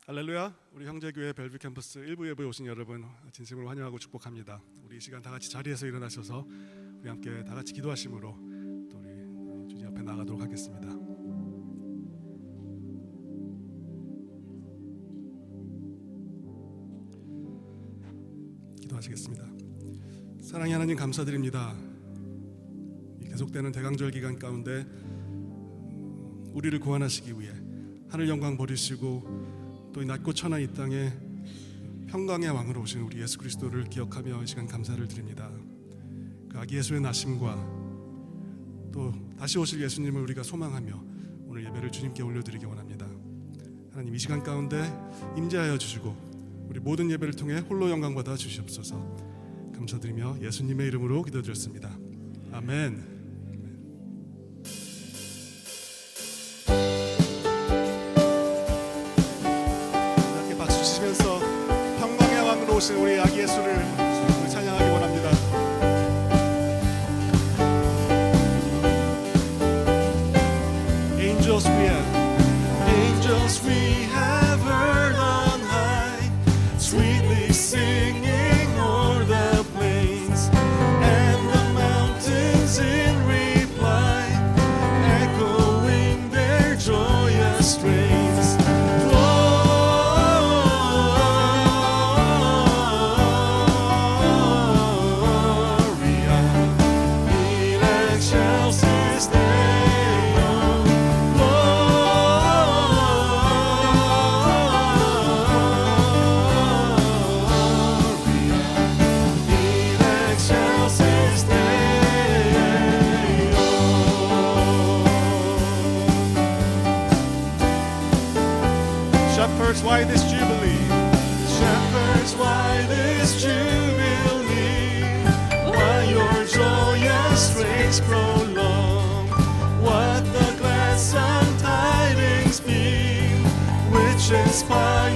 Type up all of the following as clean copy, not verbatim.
할렐루야. 우리 형제교회 벨뷰 캠퍼스 일부 예배에 오신 여러분 진심으로 환영하고 축복합니다. 우리 이 시간 다 같이 자리에서 일어나셔서 우리 함께 다 같이 기도하심으로 또 우리 주님 앞에 나가도록 하겠습니다. 기도하시겠습니다. 사랑의 하나님, 감사드립니다. 이 계속되는 대강절 기간 가운데 우리를 구원하시기 위해 하늘 영광 버리시고 또 이 낮고 천한 이 땅에 평강의 왕으로 오신 우리 예수 그리스도를 기억하며 이 시간 감사를 드립니다. 그 아기 예수의 나심과 또 다시 오실 예수님을 우리가 소망하며 오늘 예배를 주님께 올려드리기 원합니다. 하나님, 이 시간 가운데 임재하여 주시고 우리 모든 예배를 통해 홀로 영광 받아 주시옵소서. 감사드리며 예수님의 이름으로 기도드렸습니다. 아멘. 평강의 왕으로 오신 우리 아기 예수를 찬양하기 원합니다. Angels we have heard on high, sweetly singing o'er the plains, and the mountains in reply, echoing their joyous strains. Shepherds, why this jubilee? Shepherds, why this jubilee? Why your joyous strains prolong? What the gladsome tidings be, which inspire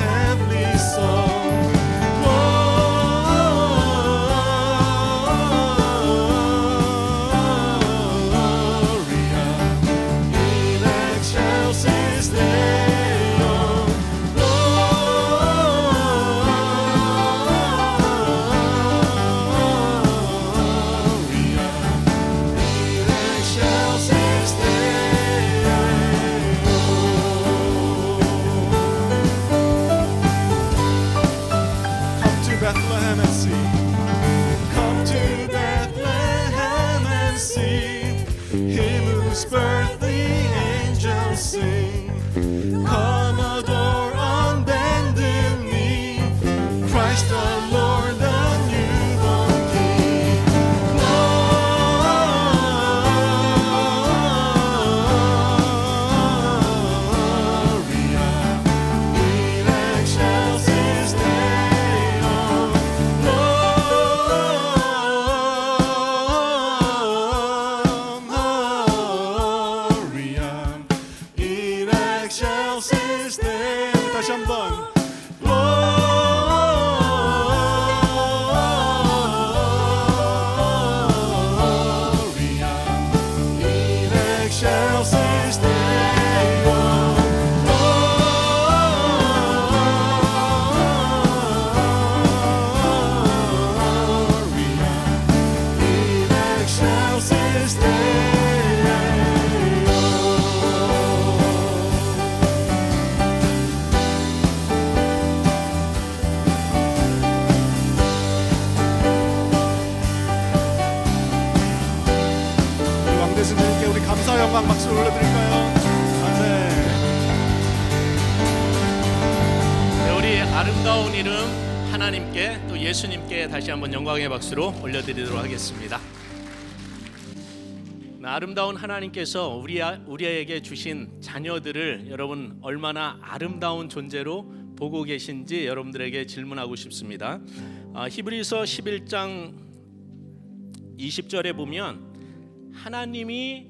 heavenly song? Gloria in excelsis Deo. Bethlehem and see. Come to Bethlehem and see Him whose birth the angels sing. Come adore on bended knee Christ the Lord, the newborn King. Gloria in excelsis Deo. 다시 한번 Gloria in excelsis Deo. Gloria in excelsis Deo. 예수님께 우리 감사 영광 박수 올려드릴까요? 아멘. 네, 우리 아름다운 이름 하나님께 또 예수님께 다시 한번 영광의 박수로 올려드리도록 하겠습니다. 아름다운 하나님께서 우리에게 주신 자녀들을 여러분 얼마나 아름다운 존재로 보고 계신지 여러분들에게 질문하고 싶습니다. 히브리서 11장 20절에 보면 하나님이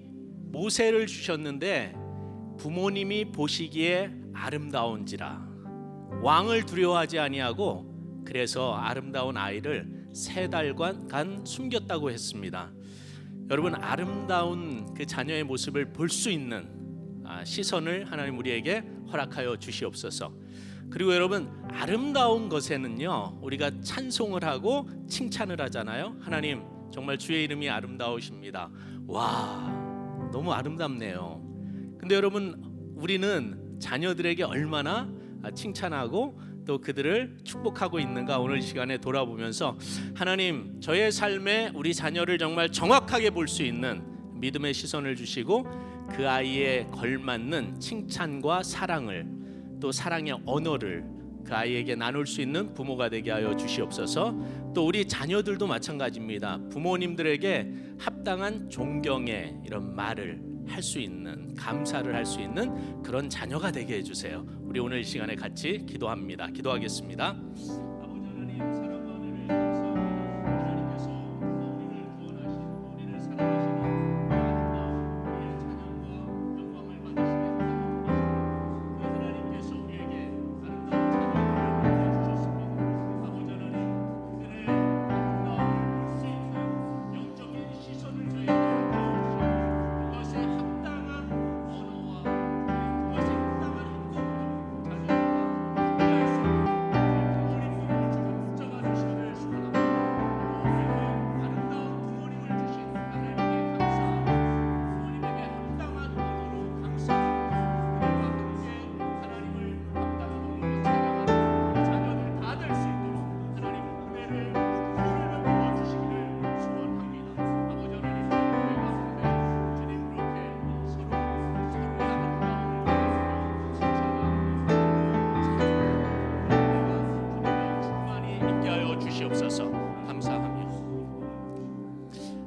모세를 주셨는데 부모님이 보시기에 아름다운지라 왕을 두려워하지 아니하고 그래서 아름다운 아이를 3달간 숨겼다고 했습니다. 여러분, 아름다운 그 자녀의 모습을 볼 수 있는 시선을 하나님 우리에게 허락하여 주시옵소서. 그리고 여러분, 아름다운 것에는요 우리가 찬송을 하고 칭찬을 하잖아요. 하나님 정말 주의 이름이 아름다우십니다. 와, 너무 아름답네요. 근데 여러분, 우리는 자녀들에게 얼마나 칭찬하고 또 그들을 축복하고 있는가, 오늘 이 시간에 돌아보면서 하나님 저의 삶에 우리 자녀를 정말 정확하게 볼 수 있는 믿음의 시선을 주시고 그 아이에 걸맞는 칭찬과 사랑을, 또 사랑의 언어를 그 아이에게 나눌 수 있는 부모가 되게 하여 주시옵소서. 또 우리 자녀들도 마찬가지입니다. 부모님들에게 합당한 존경의 이런 말을 할 수 있는, 감사를 할 수 있는 그런 자녀가 되게 해주세요. 우리 오늘 이 시간에 같이 기도합니다. 기도하겠습니다. 아버지 하나님, 사랑과 은혜를 감사합니다. 하나님께서 우리를 구원하시고 우리를 사랑하시는 우리의 자녀와 영광을 받으시게 하나님. 하나님께서 우리에게 아름다운 자녀를 주셨습니다. 아버지 하나님, 그들의 아름다움을 볼 수 있는 영적인 시선을 저희에게 그것에 합당한 언어와 그것에 합당한 행동으로 자녀가 이해할 수 있는 부모님을 주님 붙잡아 주시기를 소원합니다. 아름다운 부모님을 주신 하나님께 감사하고 부모님에게 합당한 언어로 감사하고 그들과 함께 하나님을 합당한 언어로 찬양하는 우리 자녀들 다 될 수 있도록 하나님 은혜를 부어주시기를 소원합니다. 아버지 하나님, 저희 가운데 주님 그렇게 서로의 아름다움을 칭찬하고 충만히 있게 하여 주시옵소서. 감사하며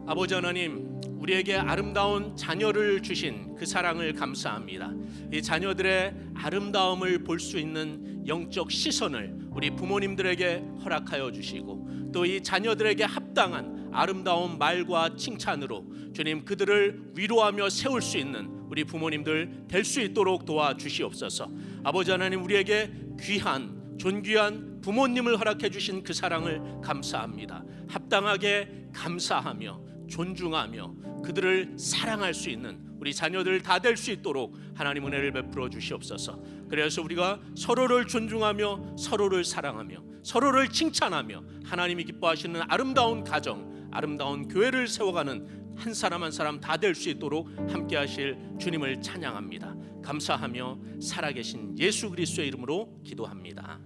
아버지 하나님, 우리에게 아름다운 자녀를 주신 그 사랑을 감사합니다. 이 자녀들의 아름다움을 볼 수 있는 영적 시선을 우리 부모님들에게 허락하여 주시고 또 이 자녀들에게 합당한 아름다운 말과 칭찬으로 주님 그들을 위로하며 세울 수 있는 우리 부모님들 될 수 있도록 도와주시옵소서. 아버지 하나님, 우리에게 귀한 존귀한 부모님을 허락해 주신 그 사랑을 감사합니다. 합당하게 감사하며 존중하며 그들을 사랑할 수 있는 우리 자녀들 다 될 수 있도록 하나님 은혜를 베풀어 주시옵소서. 그래서 우리가 서로를 존중하며 서로를 사랑하며 서로를 칭찬하며 하나님이 기뻐하시는 아름다운 가정, 아름다운 교회를 세워가는 한 사람 한 사람 다 될 수 있도록 함께 하실 주님을 찬양합니다. 감사하며 살아계신 예수 그리스도의 이름으로 기도합니다.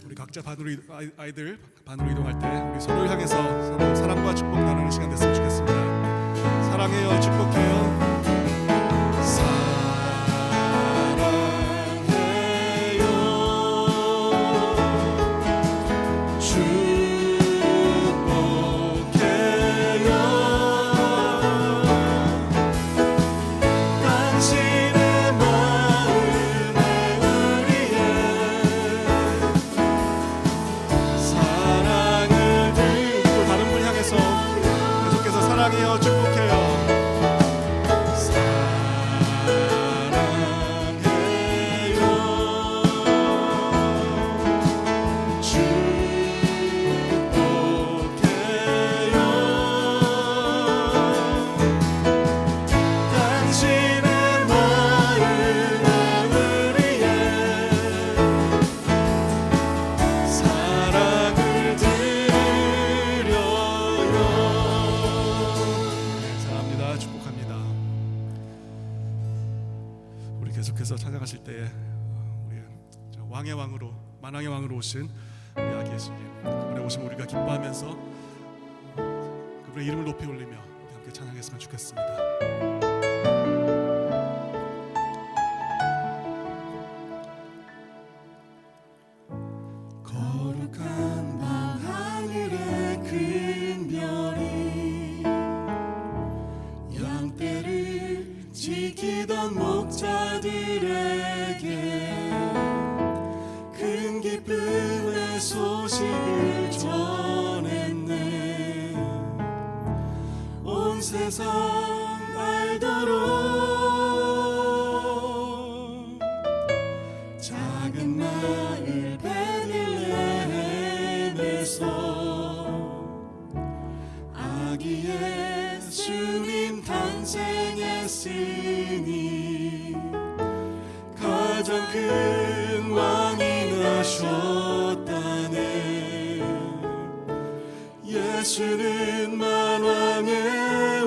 우리 각자 반으로 아이들 반으로 이동할 때 우리 서로를 향해서 서로 사랑과 축복 나누는 시간 됐으면 좋겠습니다. 사랑해요, 축복해요. 사랑해요, 축복해요. 계속해서 찬양하실 때에 우리 왕의 왕으로 만왕의 왕으로 오신 우리 아기 예수님, 그분의 오심 우리가 기뻐하면서 그분의 이름을 높이 올리며 함께 찬양했으면 좋겠습니다. 거룩한 밤 하늘의 큰 별이 양떼를 지키던 목자들에게 큰 기쁨의 소식을 전했네. 온 세상 알도록 작은 마을 아기 예수님 탄생했으니 가장 큰 왕이 나셨다네. 예수는 만왕의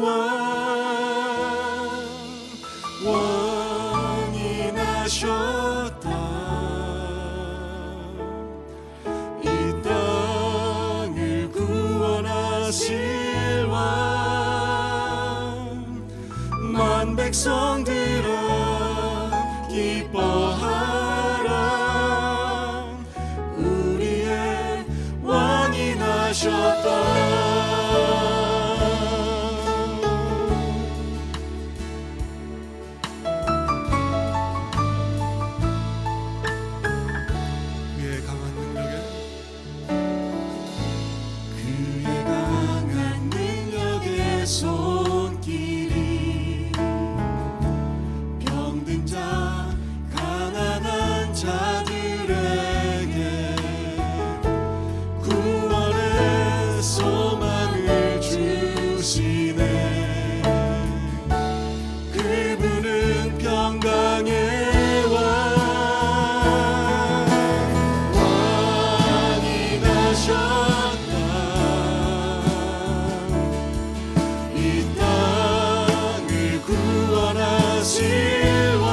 왕이 나셨다. 이 땅을 구원하실 왕, 만 백성들아 기뻐하라. 우리의 왕이 나셨다. 그의 강한 능력에 그의 강한 능력의 손길이 병든 자 가난한 자들에게 구원의 소망을 주시네. 그분은 평강의 왕이 나셨다. 이 땅을 구원하실 왕,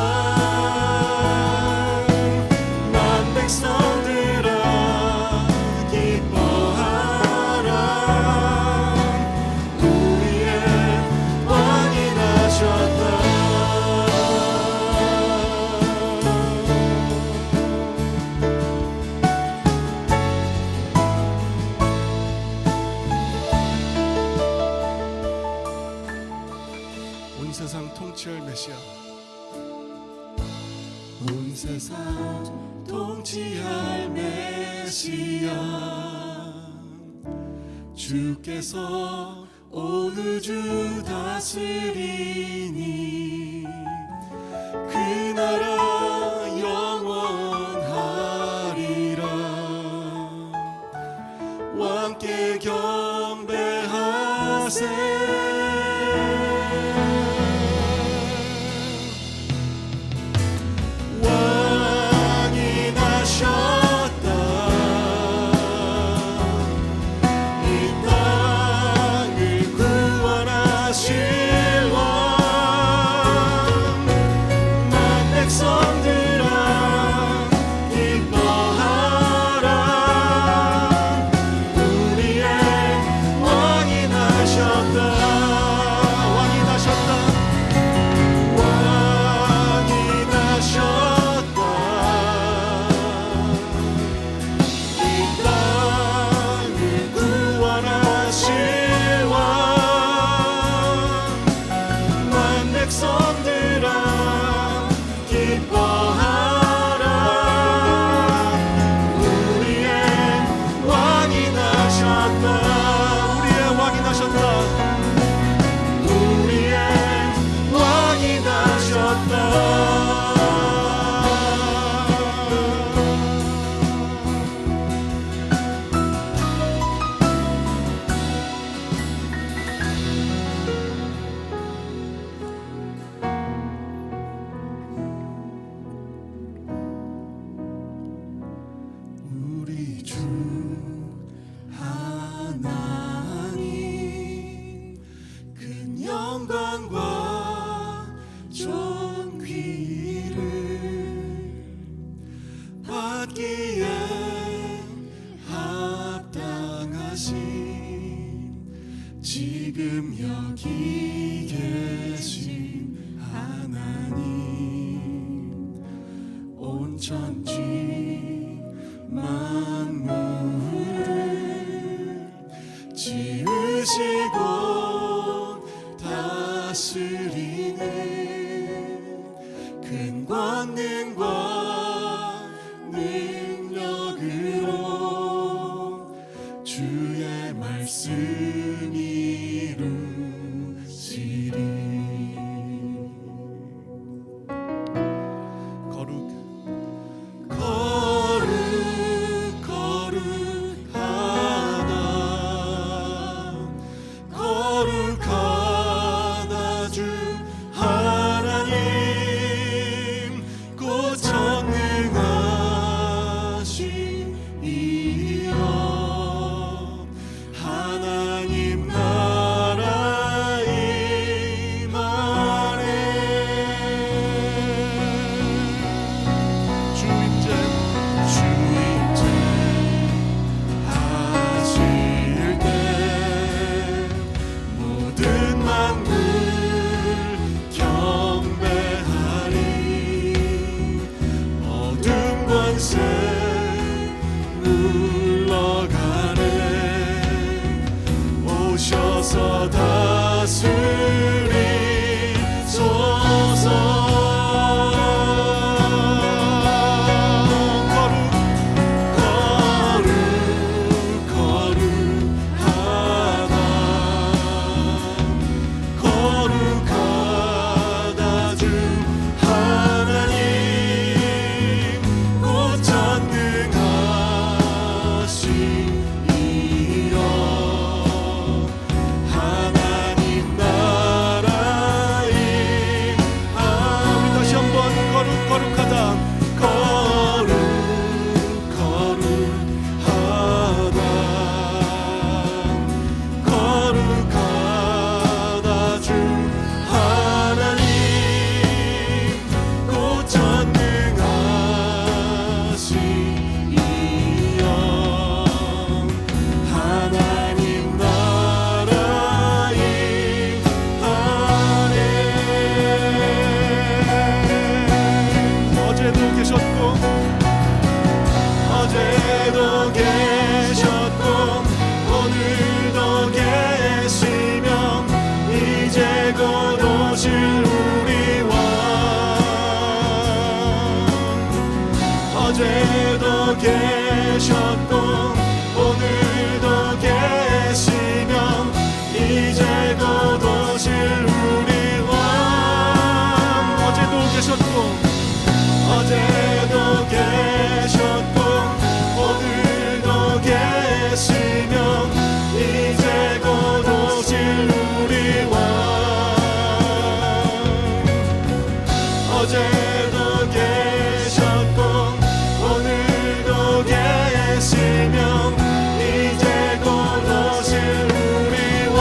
만 백성들아 기뻐하라. 우리의 왕이 나셨다. 온 세상 통치할 메시아, 온 세상 통치할 메시아, 주께서 온 우주 다스리니 그 나라 영원하리라. 왕께 경배하세. 왕이 나셨다. 이 땅을 구원하실 왕, 만 백성들아 기뻐하라. 우리의 왕이 나셨다. 왕이 나셨다. 왕이 나셨다. 이 땅을 구원하실 왕, 만 백성들아 기뻐하라. 우리의 왕이 나셨다. 우리의 왕이 나셨다. 우리의 왕이 나셨다. 우리 주 하나님, 큰 영광과 존귀를 받기에 합당하신 지금 여기 계신 하나님, 온 천지 만물을 지으시고 다스리는 큰 권능과 능력으로 주의 말씀 이루시리. 거룩 거룩하다 주 하나님, 곧 평생 물러가네. 오셔서 다스리소서. 어제도 계셨고 오늘도 계시며 이제 곧 오실 우리 왕. 어제도 계셨고 오늘도 계시며 이제 곧 오실 우리 왕. 어제도 계셨고 어제도 계셨고 오늘도 계시며 이제 곧 오실 우리 왕. 어제도 계셨고 오늘도 계시며 이제 곧 오실 우리 왕.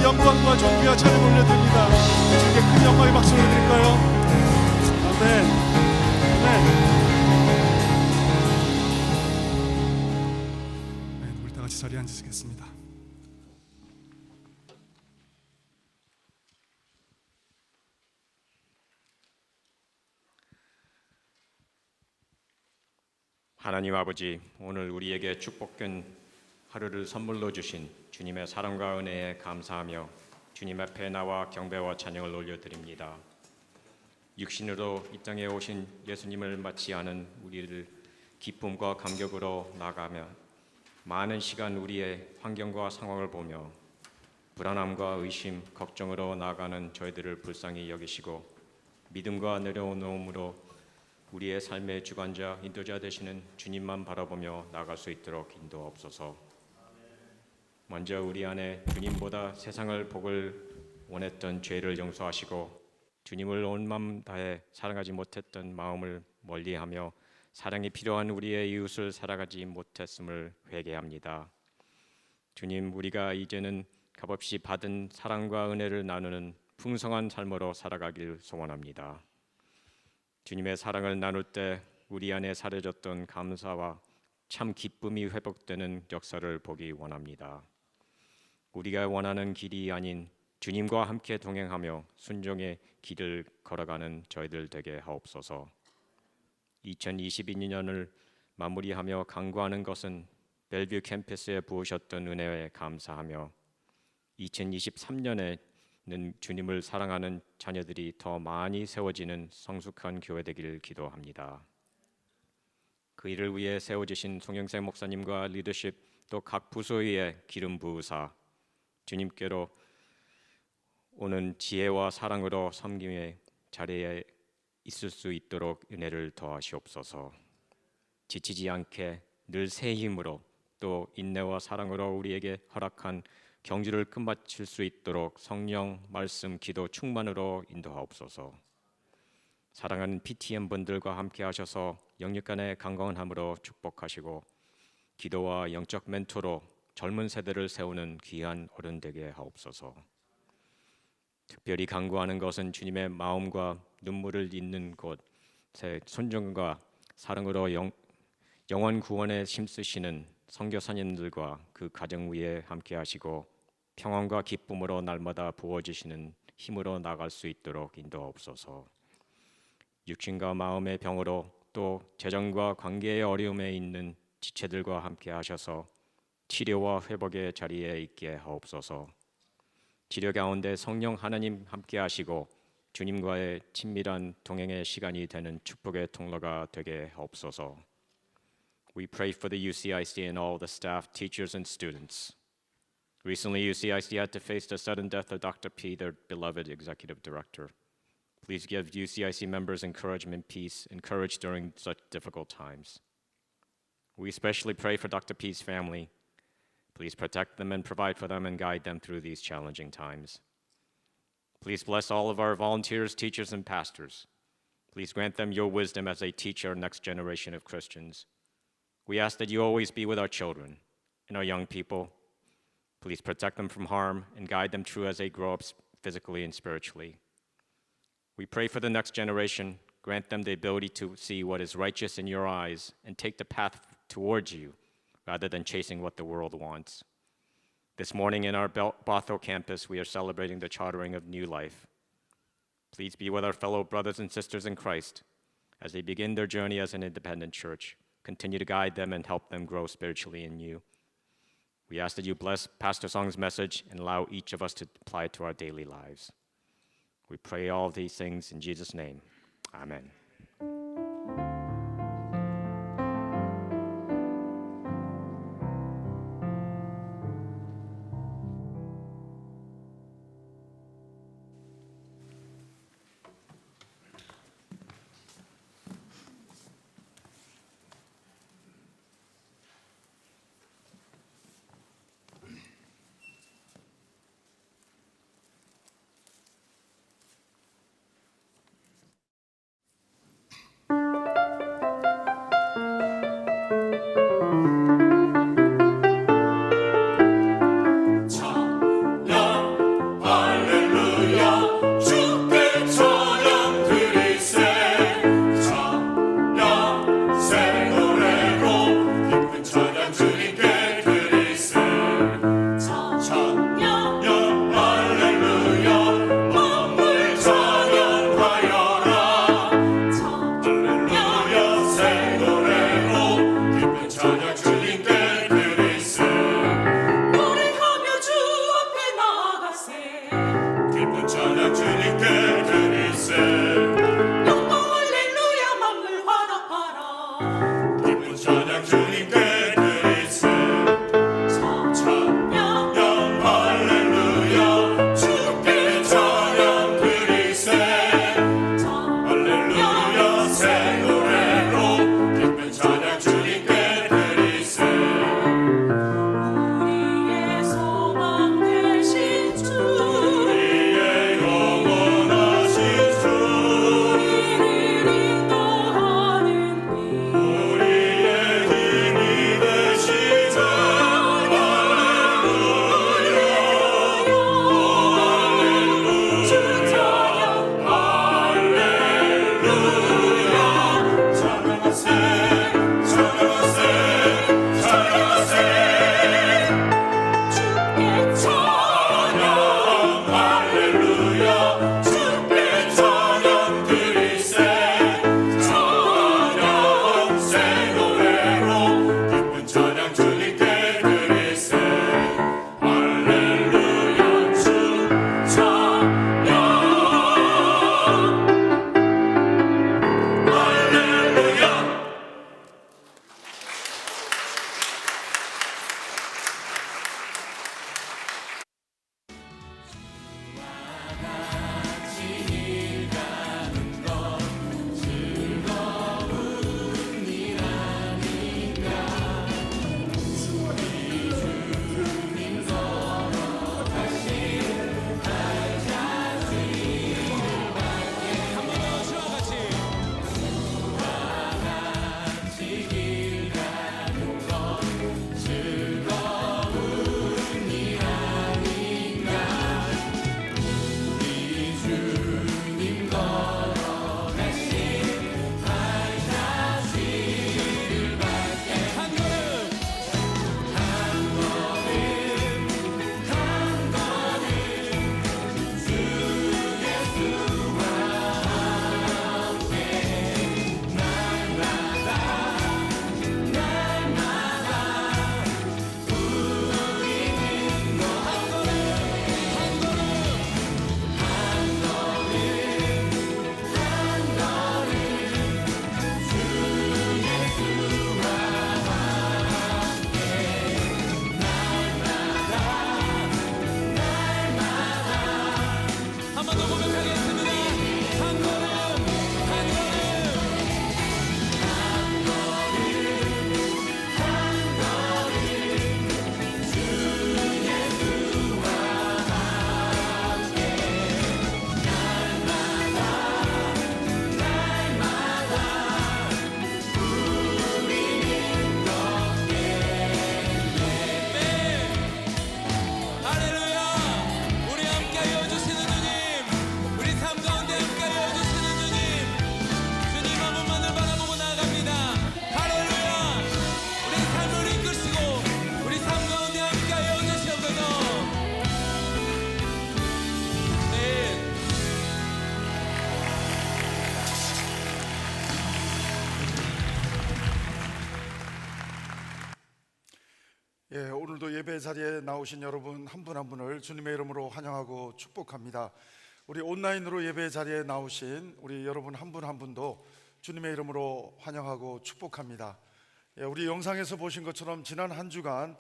영광과 존귀와 찬양 올려드립니다. 주께 큰 영광의 박수 올려드릴까요? 아멘. 아멘. 우리 다 같이 자리에 앉으시겠습니다. 하나님 아버지, 오늘 우리에게 축복된 하루를 선물로 주신 주님의 사랑과 은혜에 감사하며 주님 앞에 나와 경배와 찬양을 올려드립니다. 육신으로 이 땅에 오신 예수님을 맞지 않은 우리를 기쁨과 감격으로 나가며 많은 시간 우리의 환경과 상황을 보며 불안함과 의심, 걱정으로 나가는 저희들을 불쌍히 여기시고 믿음과 내려놓음으로 우리의 삶의 주관자, 인도자 되시는 주님만 바라보며 나갈 수 있도록 인도하옵소서. 먼저 우리 안에 주님보다 세상을 복을 원했던 죄를 용서하시고 주님을 온 마음 다해 사랑하지 못했던 마음을 멀리하며 사랑이 필요한 우리의 이웃을 살아가지 못했음을 회개합니다. 주님, 우리가 이제는 값없이 받은 사랑과 은혜를 나누는 풍성한 삶으로 살아가길 소원합니다. 주님의 사랑을 나눌 때 우리 안에 사려졌던 감사와 참 기쁨이 회복되는 역사를 보기 원합니다. 우리가 원하는 길이 아닌 주님과 함께 동행하며 순종의 길을 걸어가는 저희들 되게 하옵소서. 2022년을 마무리하며 간구하는 것은 벨뷰 캠퍼스에 부으셨던 은혜에 감사하며 2023년에 주님을 사랑하는 자녀들이 더 많이 세워지는 성숙한 교회 되기를 기도합니다. 그 일을 위해 세워지신 송영생 목사님과 리더십 또 각 부서의 기름 부으사 주님께로 오는 지혜와 사랑으로 섬김의 자리에 있을 수 있도록 은혜를 더하시옵소서. 지치지 않게 늘 새 힘으로 또 인내와 사랑으로 우리에게 허락한 경주를 끝마칠 수 있도록 성령, 말씀, 기도 충만으로 인도하옵소서. 사랑하는 PTM 분들과 함께 하셔서 영육간의 강건함으로 축복하시고 기도와 영적 멘토로 젊은 세대를 세우는 귀한 어른 되게 하옵소서. 특별히 간구하는 것은 주님의 마음과 눈물을 잇는 곳에 순종과 사랑으로 영원 구원에 힘쓰시는 선교사님들과 그 가정 위에 함께 하시고 평안과 기쁨으로 날마다 부어주시는 힘으로 나갈 수 있도록 인도하옵소서. 육신과 마음의 병으로 또 재정과 관계의 어려움에 있는 지체들과 함께 하셔서 치료와 회복의 자리에 있게 하옵소서. 치료 가운데 성령 하나님 함께 하시고 주님과의 친밀한 동행의 시간이 되는 축복의 통로가 되게 하옵소서. We pray for the UCIC and all the staff, teachers, and students. Recently, UCIC had to face the sudden death of Dr. P, their beloved executive director. Please give UCIC members encouragement, peace, and courage during such difficult times. We especially pray for Dr. P's family. Please protect them and provide for them and guide them through these challenging times. Please bless all of our volunteers, teachers, and pastors. Please grant them your wisdom as they teach our next generation of Christians. We ask that you always be with our children and our young people. Please protect them from harm and guide them through as they grow up physically and spiritually. We pray for the next generation. Grant them the ability to see what is righteous in your eyes and take the path towards you rather than chasing what the world wants. This morning in our Bothell campus, we are celebrating the chartering of new life. Please be with our fellow brothers and sisters in Christ as they begin their journey as an independent church. Continue to guide them and help them grow spiritually in you. We ask that you bless Pastor Song's message and allow each of us to apply it to our daily lives. We pray all of these things in Jesus' name. Amen. 우리의 소망 되신 주, 우리의 영원 예, 오늘도 예배 자리에 나오신 여러분 한 분 한 분을 주님의 이름으로 환영하고 축복합니다. 우리 온라인으로 예배 자리에 나오신 우리 여러분 한 분 한 분도 주님의 이름으로 환영하고 축복합니다. 예, 우리 영상에서 보신 것처럼 지난 한 주간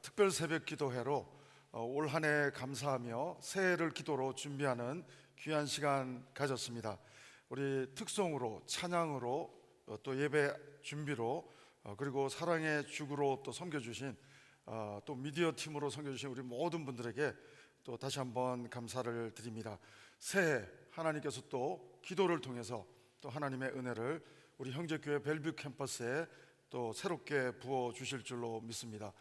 특별 새벽 기도회로 올 한 해 감사하며 새해를 기도로 준비하는 귀한 시간 가졌습니다. 우리 특송으로, 찬양으로, 또 예배 준비로, 그리고 사랑의 죽으로 또 섬겨주신, 또 미디어 팀으로 섬겨주신 우리 모든 분들에게 또 다시 한번 감사를 드립니다. 새해 하나님께서 또 기도를 통해서 또 하나님의 은혜를 우리 형제교회 벨뷰 캠퍼스에 또 새롭게 부어 주실 줄로 믿습니다.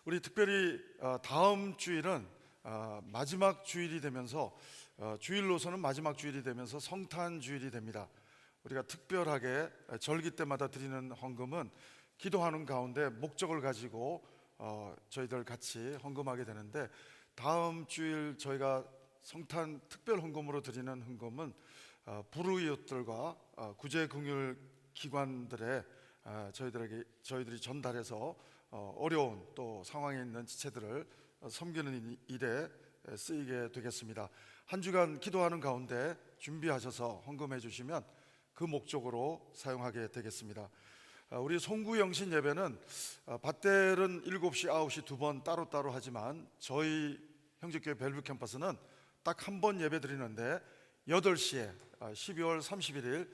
우리 특별히 다음 주일은 마지막 주일이 되면서, 주일로서는 마지막 주일이 되면서 성탄 주일이 됩니다. 우리가 특별하게 절기 때마다 드리는 헌금은 기도하는 가운데 목적을 가지고 저희들 같이 헌금하게 되는데, 다음 주일 저희가 성탄 특별 헌금으로 드리는 헌금은 불우이웃들과 구제금융 기관들에 저희들이 전달해서 어려운 또 상황에 있는 지체들을 섬기는 일에 쓰이게 되겠습니다. 한 주간 기도하는 가운데 준비하셔서 헌금해 주시면 그 목적으로 사용하게 되겠습니다. 우리 송구영신 예배는 밭델은 7시, 9시 두 번 따로따로 하지만 저희 형제교회 벨뷰 캠퍼스는 딱 한 번 예배 드리는데 8시에 12월 31일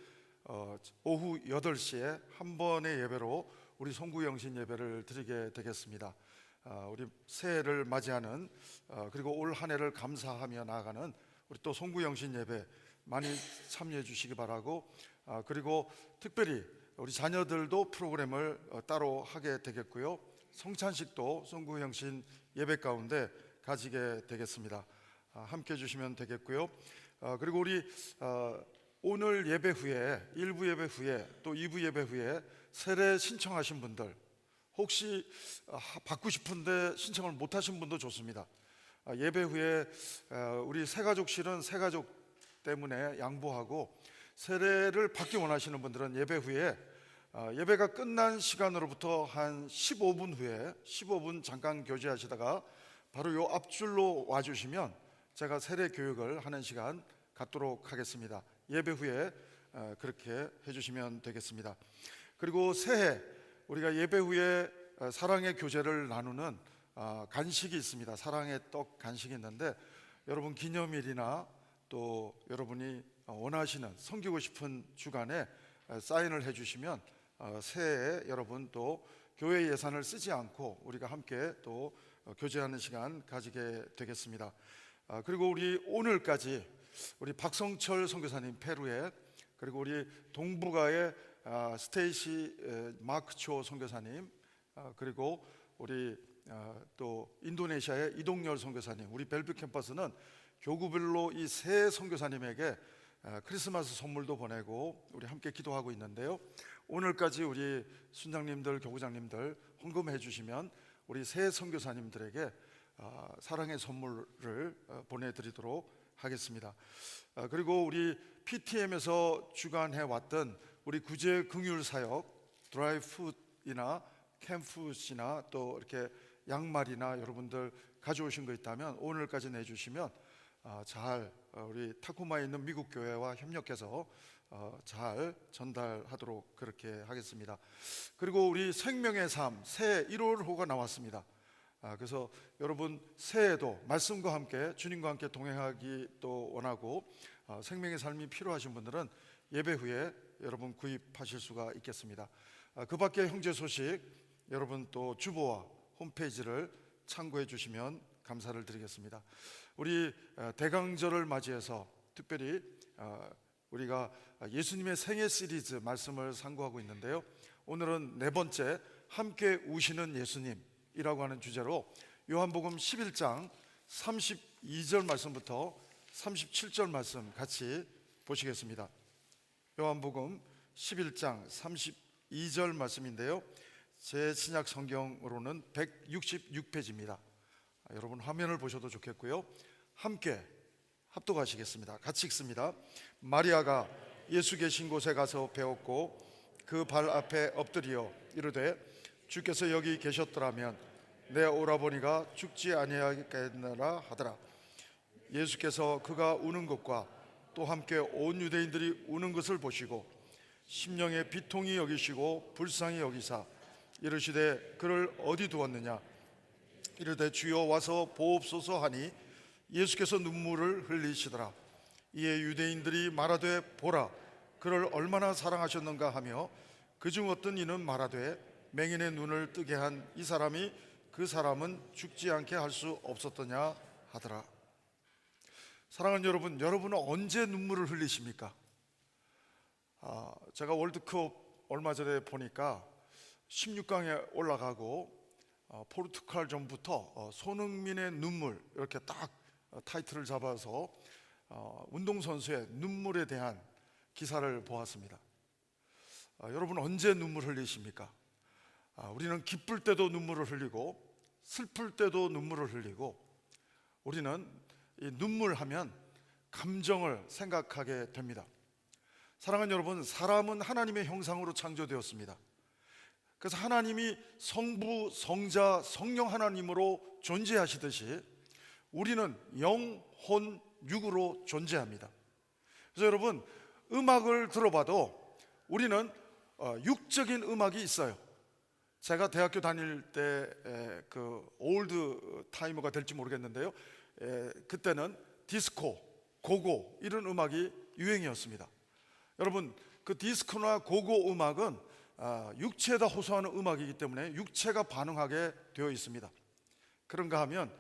오후 8시에 한 번의 예배로 우리 송구영신 예배를 드리게 되겠습니다. 우리 새해를 맞이하는, 그리고 올 한 해를 감사하며 나아가는 우리 또 송구영신 예배 많이 참여해 주시기 바라고, 그리고 특별히 우리 자녀들도 프로그램을 따로 하게 되겠고요. 성찬식도 송구영신 예배 가운데 가지게 되겠습니다. 함께 해주시면 되겠고요. 그리고 우리 오늘 예배 후에, 1부 예배 후에 또 2부 예배 후에 세례 신청하신 분들, 혹시 받고 싶은데 신청을 못하신 분도 좋습니다. 예배 후에 우리 새가족실은 새가족 때문에 양보하고, 세례를 받기 원하시는 분들은 예배 후에 예배가 끝난 시간으로부터 한 15분 후에 15분 잠깐 교제하시다가 바로 요 앞줄로 와주시면 제가 세례 교육을 하는 시간 갖도록 하겠습니다. 예배 후에 그렇게 해주시면 되겠습니다. 그리고 새해 우리가 예배 후에 사랑의 교제를 나누는 간식이 있습니다. 사랑의 떡 간식이 있는데, 여러분 기념일이나 또 여러분이 원하시는, 섬기고 싶은 주간에 사인을 해주시면 새해에 여러분 또 교회 예산을 쓰지 않고 우리가 함께 또 교제하는 시간 가지게 되겠습니다. 그리고 우리 오늘까지 우리 박성철 선교사님 페루에, 그리고 우리 동북아의 스테이시 마크초 선교사님, 그리고 우리 또 인도네시아의 이동열 선교사님, 우리 벨뷰 캠퍼스는 교구별로 이 세 선교사님에게 크리스마스 선물도 보내고 우리 함께 기도하고 있는데요. 오늘까지 우리 순장님들, 교구장님들 헌금해 주시면 우리 새 선교사님들에게 사랑의 선물을 보내드리도록 하겠습니다. 그리고 우리 PTM에서 주관해 왔던 우리 구제 긍휼 사역, 드라이푸드이나 캠푸드이나 또 이렇게 양말이나 여러분들 가져오신 거 있다면 오늘까지 내주시면 잘 우리 타코마에 있는 미국 교회와 협력해서 잘 전달하도록 그렇게 하겠습니다. 그리고 우리 생명의 삶 새 1월호가 나왔습니다. 그래서 여러분 새해에도 말씀과 함께 주님과 함께 동행하기 또 원하고 생명의 삶이 필요하신 분들은 예배 후에 여러분 구입하실 수가 있겠습니다. 그 밖에 형제 소식 여러분 또 주보와 홈페이지를 참고해 주시면 감사를 드리겠습니다. 우리 대강절을 맞이해서 특별히 우리가 예수님의 생애 시리즈 말씀을 상고하고 있는데요. 오늘은 네 번째 함께 우시는 예수님이라고 하는 주제로 요한복음 11장 32절 말씀부터 37절 말씀 같이 보시겠습니다. 요한복음 11장 32절 말씀인데요. 제 신약 성경으로는 166페이지입니다. 여러분 화면을 보셔도 좋겠고요. 함께 합독하시겠습니다. 같이 읽습니다. 마리아가 예수 계신 곳에 가서 배웠고 그 발 앞에 엎드려 이르되 주께서 여기 계셨더라면 내 오라버니가 죽지 아니하겠느라 하더라. 예수께서 그가 우는 것과 또 함께 온 유대인들이 우는 것을 보시고 심령의 비통이 여기시고 불쌍히 여기사 이르시되 그를 어디 두었느냐 이르되 주여 와서 보옵소서 하니 예수께서 눈물을 흘리시더라. 이에 유대인들이 말하되 보라 그를 얼마나 사랑하셨는가 하며 그중 어떤 이는 말하되 맹인의 눈을 뜨게 한 이 사람이 그 사람은 죽지 않게 할 수 없었더냐 하더라. 사랑하는 여러분, 여러분은 언제 눈물을 흘리십니까? 제가 월드컵 얼마 전에 보니까 16강에 올라가고 포르투갈 전부터 손흥민의 눈물 이렇게 딱 타이틀을 잡아서 운동선수의 눈물에 대한 기사를 보았습니다. 여러분 언제 눈물 흘리십니까? 우리는 기쁠 때도 눈물을 흘리고 슬플 때도 눈물을 흘리고 우리는 이 눈물하면 감정을 생각하게 됩니다. 사랑하는 여러분, 사람은 하나님의 형상으로 창조되었습니다. 그래서 하나님이 성부, 성자, 성령 하나님으로 존재하시듯이 우리는 영, 혼, 육으로 존재합니다. 그래서 여러분 음악을 들어봐도 우리는 육적인 음악이 있어요. 제가 대학교 다닐 때 그 올드 타이머가 될지 모르겠는데요. 그때는 디스코, 고고 이런 음악이 유행이었습니다. 여러분 그 디스코나 고고 음악은 육체에다 호소하는 음악이기 때문에 육체가 반응하게 되어 있습니다. 그런가 하면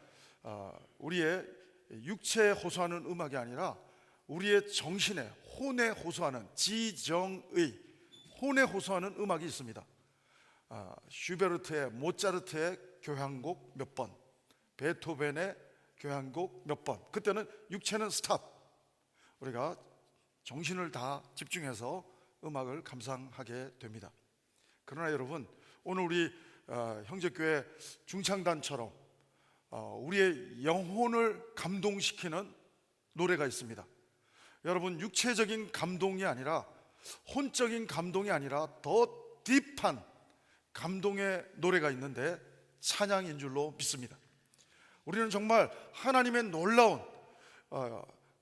우리의 육체에 호소하는 음악이 아니라 우리의 정신에 혼에 호소하는 지정의 혼에 호소하는 음악이 있습니다. 슈베르트의 모차르트의 교향곡 몇 번, 베토벤의 교향곡 몇 번. 그때는 육체는 스탑. 우리가 정신을 다 집중해서 음악을 감상하게 됩니다. 그러나 여러분 오늘 우리 형제교회 중창단처럼 우리의 영혼을 감동시키는 노래가 있습니다. 여러분 육체적인 감동이 아니라 혼적인 감동이 아니라 더 딥한 감동의 노래가 있는데 찬양인 줄로 믿습니다. 우리는 정말 하나님의 놀라운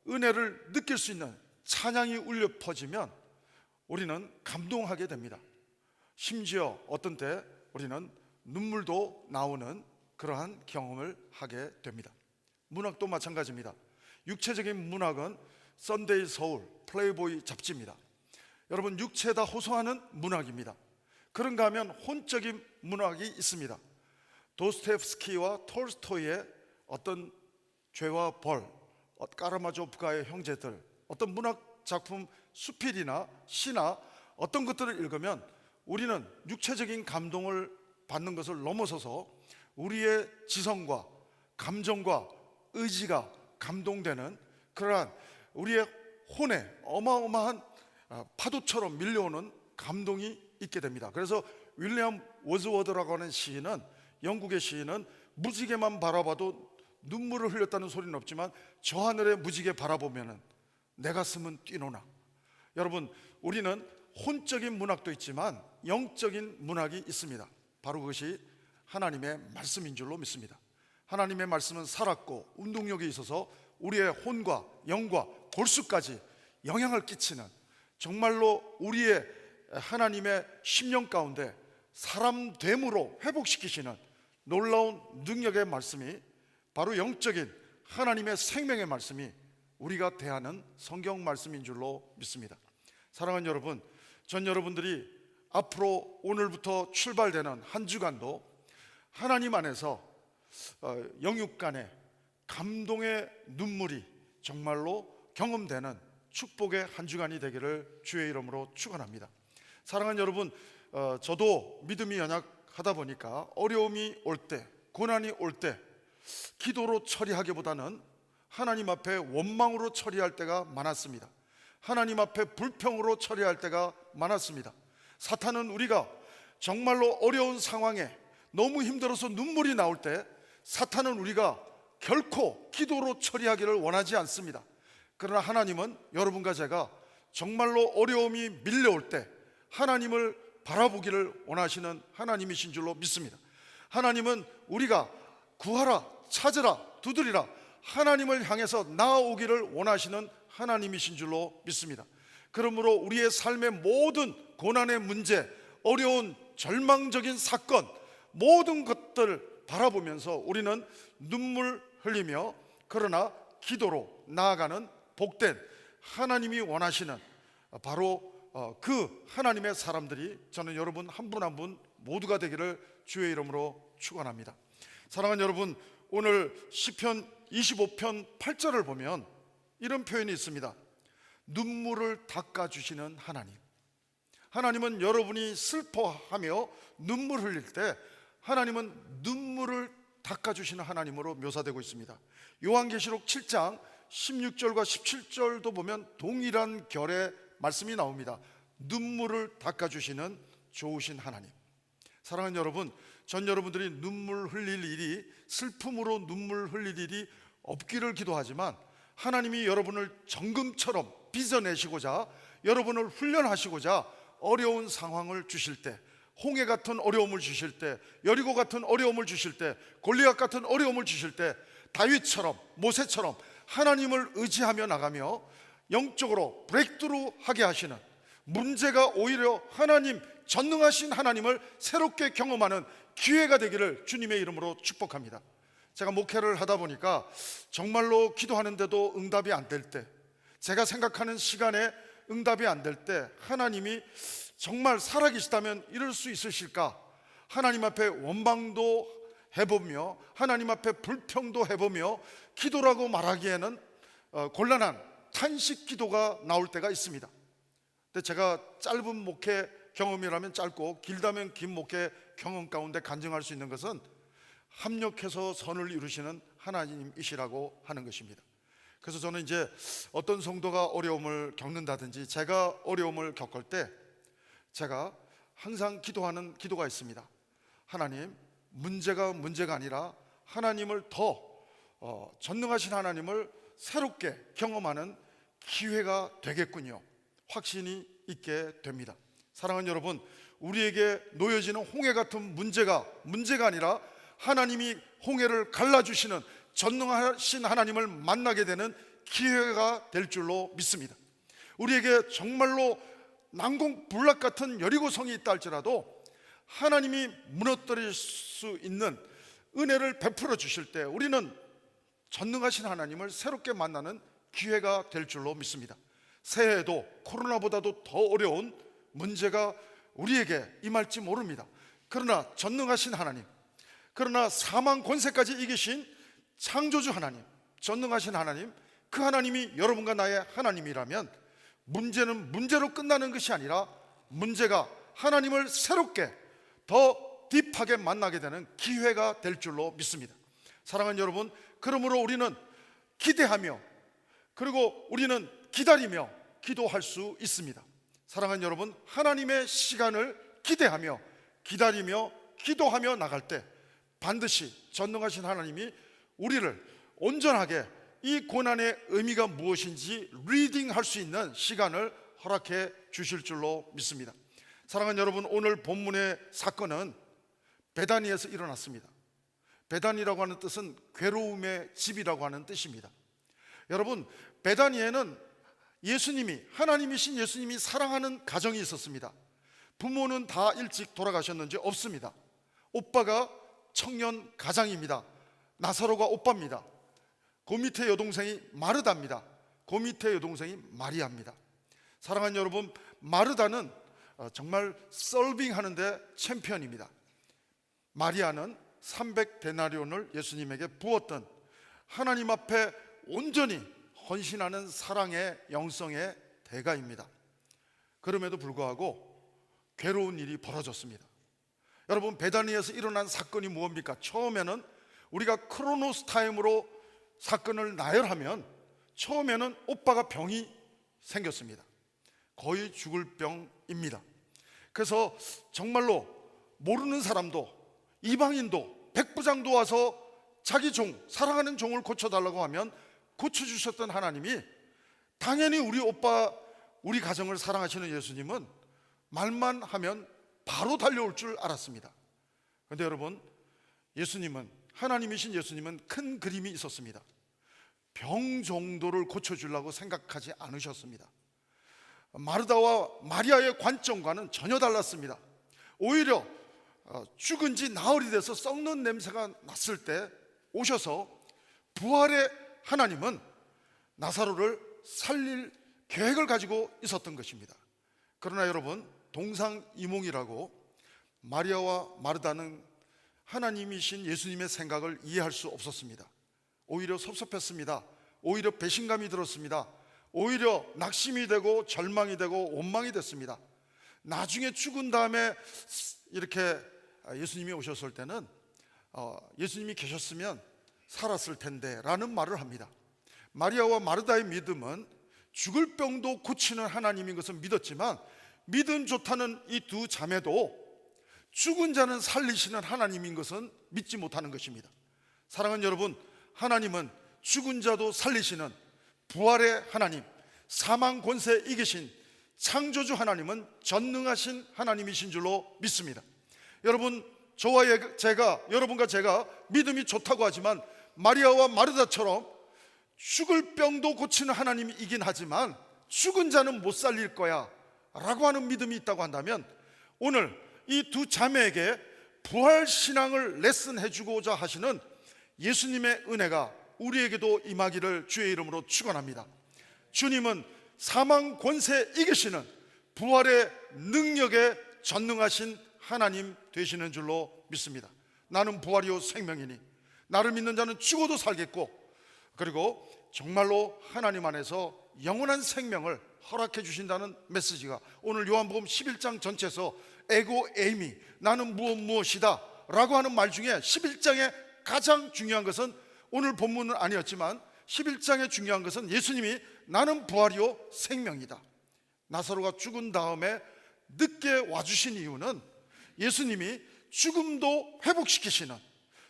은혜를 느낄 수 있는 찬양이 울려 퍼지면 우리는 감동하게 됩니다. 심지어 어떤 때 우리는 눈물도 나오는 그러한 경험을 하게 됩니다. 문학도 마찬가지입니다. 육체적인 문학은 썬데이 서울, 플레이보이 잡지입니다. 여러분 육체에다 호소하는 문학입니다. 그런가 하면 혼적인 문학이 있습니다. 도스토옙스키와 톨스토이의 어떤 죄와 벌, 까라마조프가의 형제들, 어떤 문학 작품 수필이나 시나 어떤 것들을 읽으면 우리는 육체적인 감동을 받는 것을 넘어서서 우리의 지성과 감정과 의지가 감동되는 그러한 우리의 혼에 어마어마한 파도처럼 밀려오는 감동이 있게 됩니다. 그래서 윌리엄 워즈워드라고 하는 시인은, 영국의 시인은 무지개만 바라봐도 눈물을 흘렸다는 소리는 없지만 저 하늘에 무지개 바라보면은 내 가슴은 뛰노나. 여러분, 우리는 혼적인 문학도 있지만 영적인 문학이 있습니다. 바로 그것이 하나님의 말씀인 줄로 믿습니다. 하나님의 말씀은 살았고 운동력이 있어서 우리의 혼과 영과 골수까지 영향을 끼치는, 정말로 우리의 하나님의 심령 가운데 사람 됨으로 회복시키시는 놀라운 능력의 말씀이, 바로 영적인 하나님의 생명의 말씀이 우리가 대하는 성경 말씀인 줄로 믿습니다. 사랑하는 여러분, 전 여러분들이 앞으로 오늘부터 출발되는 한 주간도 하나님 안에서 영육 간의 감동의 눈물이 정말로 경험되는 축복의 한 주간이 되기를 주의 이름으로 축원합니다. 사랑하는 여러분, 저도 믿음이 연약하다 보니까 어려움이 올 때, 고난이 올 때 기도로 처리하기보다는 하나님 앞에 원망으로 처리할 때가 많았습니다. 하나님 앞에 불평으로 처리할 때가 많았습니다. 사탄은 우리가 정말로 어려운 상황에 너무 힘들어서 눈물이 나올 때, 사탄은 우리가 결코 기도로 처리하기를 원하지 않습니다. 그러나 하나님은 여러분과 제가 정말로 어려움이 밀려올 때 하나님을 바라보기를 원하시는 하나님이신 줄로 믿습니다. 하나님은 우리가 구하라, 찾으라, 두드리라, 하나님을 향해서 나아오기를 원하시는 하나님이신 줄로 믿습니다. 그러므로 우리의 삶의 모든 고난의 문제, 어려운 절망적인 사건, 모든 것들을 바라보면서 우리는 눈물 흘리며, 그러나 기도로 나아가는 복된, 하나님이 원하시는 바로 그 하나님의 사람들이 저는 여러분 한 분 한 분 모두가 되기를 주의 이름으로 축원합니다. 사랑하는 여러분, 오늘 시편 25편 8절을 보면 이런 표현이 있습니다. 눈물을 닦아주시는 하나님. 하나님은 여러분이 슬퍼하며 눈물 흘릴 때 하나님은 눈물을 닦아주시는 하나님으로 묘사되고 있습니다. 요한계시록 7장 16절과 17절도 보면 동일한 결의 말씀이 나옵니다. 눈물을 닦아주시는 좋으신 하나님. 사랑하는 여러분, 전 여러분들이 눈물 흘릴 일이, 슬픔으로 눈물 흘릴 일이 없기를 기도하지만, 하나님이 여러분을 정금처럼 빚어내시고자, 여러분을 훈련하시고자 어려운 상황을 주실 때, 홍해 같은 어려움을 주실 때, 여리고 같은 어려움을 주실 때, 골리앗 같은 어려움을 주실 때, 다윗처럼, 모세처럼 하나님을 의지하며 나가며 영적으로 브레이크트루 하게 하시는, 문제가 오히려 하나님, 전능하신 하나님을 새롭게 경험하는 기회가 되기를 주님의 이름으로 축복합니다. 제가 목회를 하다 보니까 정말로 기도하는데도 응답이 안 될 때, 제가 생각하는 시간에 응답이 안 될 때 하나님이 정말 살아계시다면 이럴 수 있으실까? 하나님 앞에 원망도 해보며 하나님 앞에 불평도 해보며 기도라고 말하기에는 곤란한 탄식 기도가 나올 때가 있습니다. 근데 제가 짧은 목회 경험이라면 짧고 길다면 긴 목회 경험 가운데 간증할 수 있는 것은 합력해서 선을 이루시는 하나님이시라고 하는 것입니다. 그래서 저는 이제 어떤 성도가 어려움을 겪는다든지 제가 어려움을 겪을 때 제가 항상 기도하는 기도가 있습니다. 하나님, 문제가 아니라 하나님을 더 전능하신 하나님을 새롭게 경험하는 기회가 되겠군요. 확신이 있게 됩니다. 사랑하는 여러분, 우리에게 놓여지는 홍해 같은 문제가 아니라 하나님이 홍해를 갈라주시는 전능하신 하나님을 만나게 되는 기회가 될 줄로 믿습니다. 우리에게 정말로 난공불락 같은 여리고성이 있다 할지라도 하나님이 무너뜨릴 수 있는 은혜를 베풀어 주실 때 우리는 전능하신 하나님을 새롭게 만나는 기회가 될 줄로 믿습니다. 새해에도 코로나보다도 더 어려운 문제가 우리에게 임할지 모릅니다. 그러나 전능하신 하나님, 그러나 사망 권세까지 이기신 창조주 하나님, 전능하신 하나님, 그 하나님이 여러분과 나의 하나님이라면 문제는 문제로 끝나는 것이 아니라 문제가 하나님을 새롭게 더 딥하게 만나게 되는 기회가 될 줄로 믿습니다. 사랑하는 여러분, 그러므로 우리는 기대하며, 그리고 우리는 기다리며 기도할 수 있습니다. 사랑하는 여러분, 하나님의 시간을 기대하며 기다리며 기도하며 나갈 때 반드시 전능하신 하나님이 우리를 온전하게 이 고난의 의미가 무엇인지 리딩할 수 있는 시간을 허락해 주실 줄로 믿습니다. 사랑하는 여러분, 오늘 본문의 사건은 베다니에서 일어났습니다. 베다니라고 하는 뜻은 괴로움의 집이라고 하는 뜻입니다. 여러분, 베다니에는 예수님이, 하나님이신 예수님이 사랑하는 가정이 있었습니다. 부모는 다 일찍 돌아가셨는지 없습니다. 오빠가 청년 가장입니다. 나사로가 오빠입니다. 그 밑에 여동생이 마르다입니다. 그 밑에 여동생이 마리아입니다. 사랑하는 여러분, 마르다는 정말 서빙 하는데 챔피언입니다. 마리아는 300데나리온을 예수님에게 부었던 하나님 앞에 온전히 헌신하는 사랑의 영성의 대가입니다. 그럼에도 불구하고 괴로운 일이 벌어졌습니다. 여러분, 베다니에서 일어난 사건이 무엇입니까? 처음에는 우리가 크로노스 타임으로 사건을 나열하면 처음에는 오빠가 병이 생겼습니다. 거의 죽을 병입니다. 그래서 정말로 모르는 사람도 이방인도 백부장도 와서 자기 종, 사랑하는 종을 고쳐달라고 하면 고쳐주셨던 하나님이 당연히 우리 오빠, 우리 가정을 사랑하시는 예수님은 말만 하면 바로 달려올 줄 알았습니다. 그런데 여러분, 예수님은, 하나님이신 예수님은 큰 그림이 있었습니다. 병 정도를 고쳐주려고 생각하지 않으셨습니다. 마르다와 마리아의 관점과는 전혀 달랐습니다. 오히려 죽은 지 나흘이 돼서 썩는 냄새가 났을 때 오셔서 부활의 하나님은 나사로를 살릴 계획을 가지고 있었던 것입니다. 그러나 여러분, 동상이몽이라고 마리아와 마르다는 하나님이신 예수님의 생각을 이해할 수 없었습니다. 오히려 섭섭했습니다. 오히려 배신감이 들었습니다. 오히려 낙심이 되고 절망이 되고 원망이 됐습니다. 나중에 죽은 다음에 이렇게 예수님이 오셨을 때는 예수님이 계셨으면 살았을 텐데 라는 말을 합니다. 마리아와 마르다의 믿음은 죽을 병도 고치는 하나님인 것을 믿었지만 믿음 좋다는 이 두 자매도 죽은 자는 살리시는 하나님인 것은 믿지 못하는 것입니다. 사랑하는 여러분, 하나님은 죽은 자도 살리시는 부활의 하나님, 사망 권세 이기신 창조주 하나님은 전능하신 하나님이신 줄로 믿습니다. 여러분, 저와 제가, 여러분과 제가 믿음이 좋다고 하지만 마리아와 마르다처럼 죽을 병도 고치는 하나님이긴 하지만 죽은 자는 못 살릴 거야 라고 하는 믿음이 있다고 한다면 오늘 이 두 자매에게 부활신앙을 레슨해 주고자 하시는 예수님의 은혜가 우리에게도 임하기를 주의 이름으로 축원합니다. 주님은 사망 권세 이기시는 부활의 능력에 전능하신 하나님 되시는 줄로 믿습니다. 나는 부활이요 생명이니 나를 믿는 자는 죽어도 살겠고, 그리고 정말로 하나님 안에서 영원한 생명을 허락해 주신다는 메시지가 오늘 요한복음 11장 전체에서 에고 에이미, 나는 무엇이다 라고 하는 말 중에 11장의 가장 중요한 것은, 오늘 본문은 아니었지만 11장의 중요한 것은 예수님이 나는 부활이요 생명이다. 나사로가 죽은 다음에 늦게 와주신 이유는 예수님이 죽음도 회복시키시는,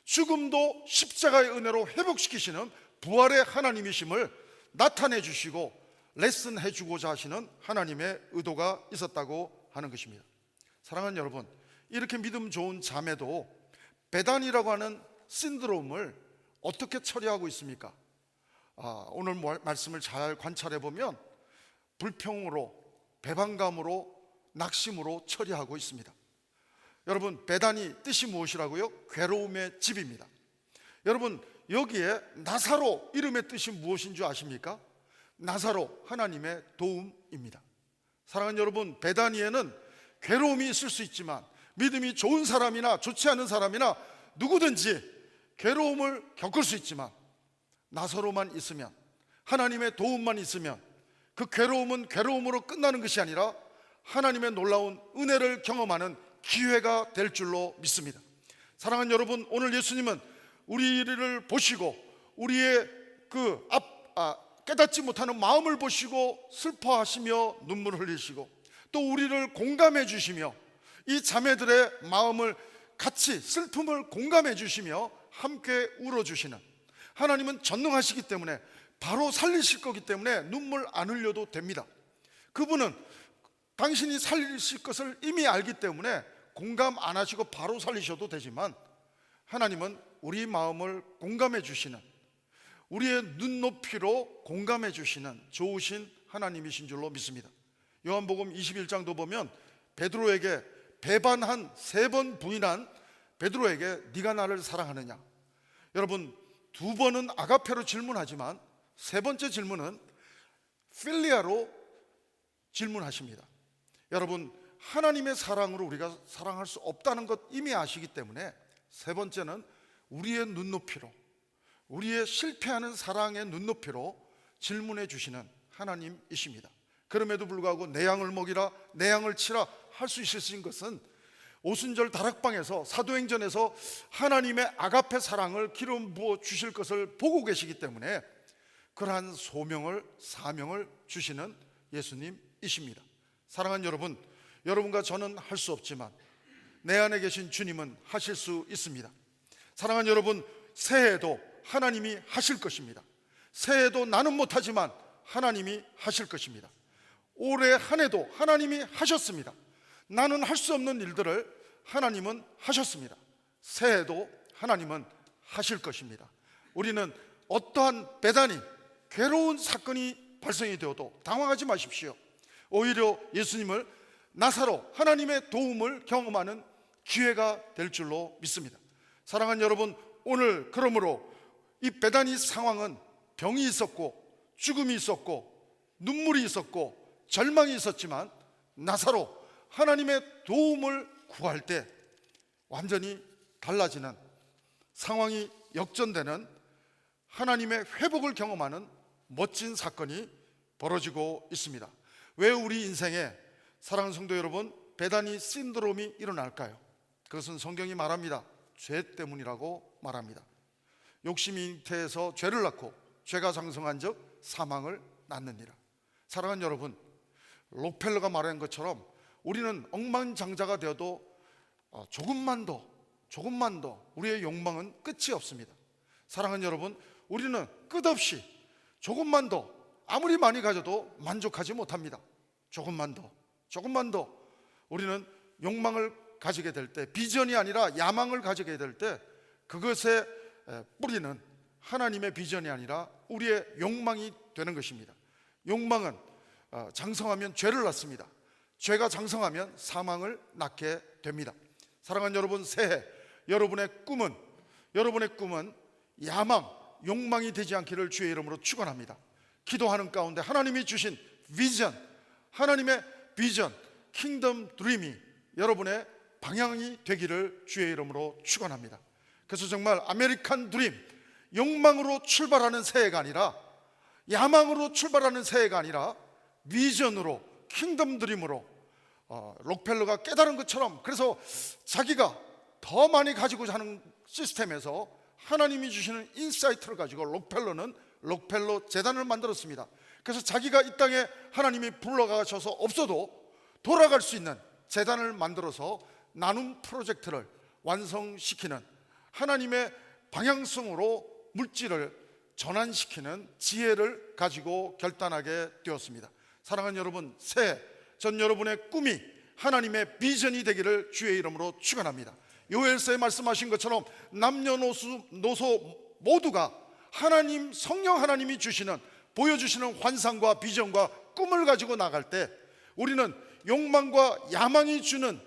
죽음도 십자가의 은혜로 회복시키시는 부활의 하나님이심을 나타내 주시고 레슨해 주고자 하시는 하나님의 의도가 있었다고 하는 것입니다. 사랑하는 여러분, 이렇게 믿음 좋은 자매도 베단이라고 하는 신드롬을 어떻게 처리하고 있습니까? 오늘 말씀을 잘 관찰해 보면 불평으로, 배반감으로, 낙심으로 처리하고 있습니다. 여러분, 베단이 뜻이 무엇이라고요? 괴로움의 집입니다. 여러분, 여기에 나사로 이름의 뜻이 무엇인 줄 아십니까? 나사로, 하나님의 도움입니다. 사랑하는 여러분, 베다니에는 괴로움이 있을 수 있지만 믿음이 좋은 사람이나 좋지 않은 사람이나 누구든지 괴로움을 겪을 수 있지만 나사로만 있으면, 하나님의 도움만 있으면 그 괴로움은 괴로움으로 끝나는 것이 아니라 하나님의 놀라운 은혜를 경험하는 기회가 될 줄로 믿습니다. 사랑하는 여러분, 오늘 예수님은 우리를 보시고 우리의 깨닫지 못하는 마음을 보시고 슬퍼하시며 눈물 흘리시고 또 우리를 공감해 주시며 이 자매들의 마음을 같이 슬픔을 공감해 주시며 함께 울어주시는 하나님은 전능하시기 때문에 바로 살리실 거기 때문에 눈물 안 흘려도 됩니다. 그분은 당신이 살리실 것을 이미 알기 때문에 공감 안 하시고 바로 살리셔도 되지만 하나님은 우리 마음을 공감해 주시는, 우리의 눈높이로 공감해 주시는 좋으신 하나님이신 줄로 믿습니다. 요한복음 21장도 보면 베드로에게 배반한 3번 부인한 베드로에게 네가 나를 사랑하느냐. 여러분, 2번은 아가페로 질문하지만 3번째 질문은 필리아로 질문하십니다. 여러분, 하나님의 사랑으로 우리가 사랑할 수 없다는 것 이미 아시기 때문에 3번째는 우리의 눈높이로, 우리의 실패하는 사랑의 눈높이로 질문해 주시는 하나님이십니다. 그럼에도 불구하고 내 양을 먹이라 내 양을 치라 할 수 있으신 것은 오순절 다락방에서 사도행전에서 하나님의 아가페 사랑을 기름 부어 주실 것을 보고 계시기 때문에 그러한 소명을, 사명을 주시는 예수님이십니다. 사랑하는 여러분, 여러분과 저는 할 수 없지만 내 안에 계신 주님은 하실 수 있습니다. 사랑하는 여러분, 새해에도 하나님이 하실 것입니다. 새해에도 나는 못하지만 하나님이 하실 것입니다. 올해 한 해도 하나님이 하셨습니다. 나는 할 수 없는 일들을 하나님은 하셨습니다. 새해에도 하나님은 하실 것입니다. 우리는 어떠한 배단이 괴로운 사건이 발생이 되어도 당황하지 마십시오. 오히려 예수님을 나사로 하나님의 도움을 경험하는 기회가 될 줄로 믿습니다. 사랑하는 여러분, 오늘 그러므로 이 베다니 상황은 병이 있었고 죽음이 있었고 눈물이 있었고 절망이 있었지만 나사로 하나님의 도움을 구할 때 완전히 달라지는, 상황이 역전되는, 하나님의 회복을 경험하는 멋진 사건이 벌어지고 있습니다. 왜 우리 인생에, 사랑하는 성도 여러분, 베다니 신드롬이 일어날까요? 그것은 성경이 말합니다. 죄 때문이라고 말합니다. 욕심이 잉태해서 죄를 낳고 죄가 장성한즉 사망을 낳느니라. 사랑하는 여러분, 록펠러가 말한 것처럼 우리는 억만장자가 되어도 조금만 더 우리의 욕망은 끝이 없습니다. 사랑하는 여러분, 우리는 끝없이 조금만 더, 아무리 많이 가져도 만족하지 못합니다. 조금만 더 우리는 욕망을 가지게 될 때, 비전이 아니라 야망을 가지게 될 때 그것의 뿌리는 하나님의 비전이 아니라 우리의 욕망이 되는 것입니다. 욕망은 장성하면 죄를 낳습니다. 죄가 장성하면 사망을 낳게 됩니다. 사랑하는 여러분, 새해 여러분의 꿈은 야망, 욕망이 되지 않기를 주의 이름으로 축원합니다. 기도하는 가운데 하나님이 주신 비전, 하나님의 비전, 킹덤 드림이 여러분의 방향이 되기를 주의 이름으로 축원합니다. 그래서 정말 아메리칸 드림, 욕망으로 출발하는 새해가 아니라, 야망으로 출발하는 새해가 아니라 비전으로, 킹덤 드림으로, 록펠러가 깨달은 것처럼, 그래서 자기가 더 많이 가지고자 하는 시스템에서 하나님이 주시는 인사이트를 가지고 록펠러는 록펠러 재단을 만들었습니다. 그래서 자기가 이 땅에 하나님이 불러가셔서 없어도 돌아갈 수 있는 재단을 만들어서 나눔 프로젝트를 완성시키는, 하나님의 방향성으로 물질을 전환시키는 지혜를 가지고 결단하게 되었습니다. 사랑하는 여러분, 새해 전 여러분의 꿈이 하나님의 비전이 되기를 주의 이름으로 축원합니다. 요엘서에 말씀하신 것처럼 남녀노소 모두가 하나님, 성령 하나님이 주시는, 보여주시는 환상과 비전과 꿈을 가지고 나갈 때 우리는 욕망과 야망이 주는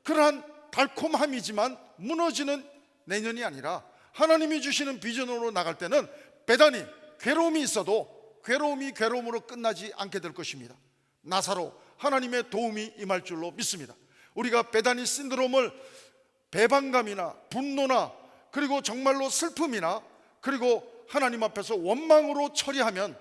그러한 달콤함이지만 무너지는 내년이 아니라 하나님이 주시는 비전으로 나갈 때는 배단이, 괴로움이 있어도 괴로움이 괴로움으로 끝나지 않게 될 것입니다. 나사로 하나님의 도움이 임할 줄로 믿습니다. 우리가 베다니 신드롬을 배반감이나 분노나 그리고 정말로 슬픔이나 그리고 하나님 앞에서 원망으로 처리하면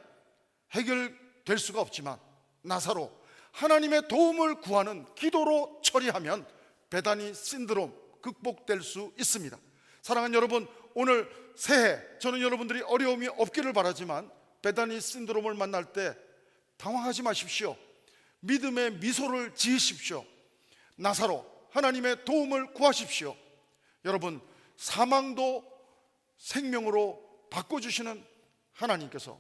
해결될 수가 없지만, 나사로 하나님의 도움을 구하는 기도로 처리하면 베다니 신드롬 극복될 수 있습니다. 사랑하는 여러분, 오늘 새해 저는 여러분들이 어려움이 없기를 바라지만 베다니 신드롬을 만날 때 당황하지 마십시오. 믿음의 미소를 지으십시오. 나사로, 하나님의 도움을 구하십시오. 여러분, 사망도 생명으로 바꿔주시는 하나님께서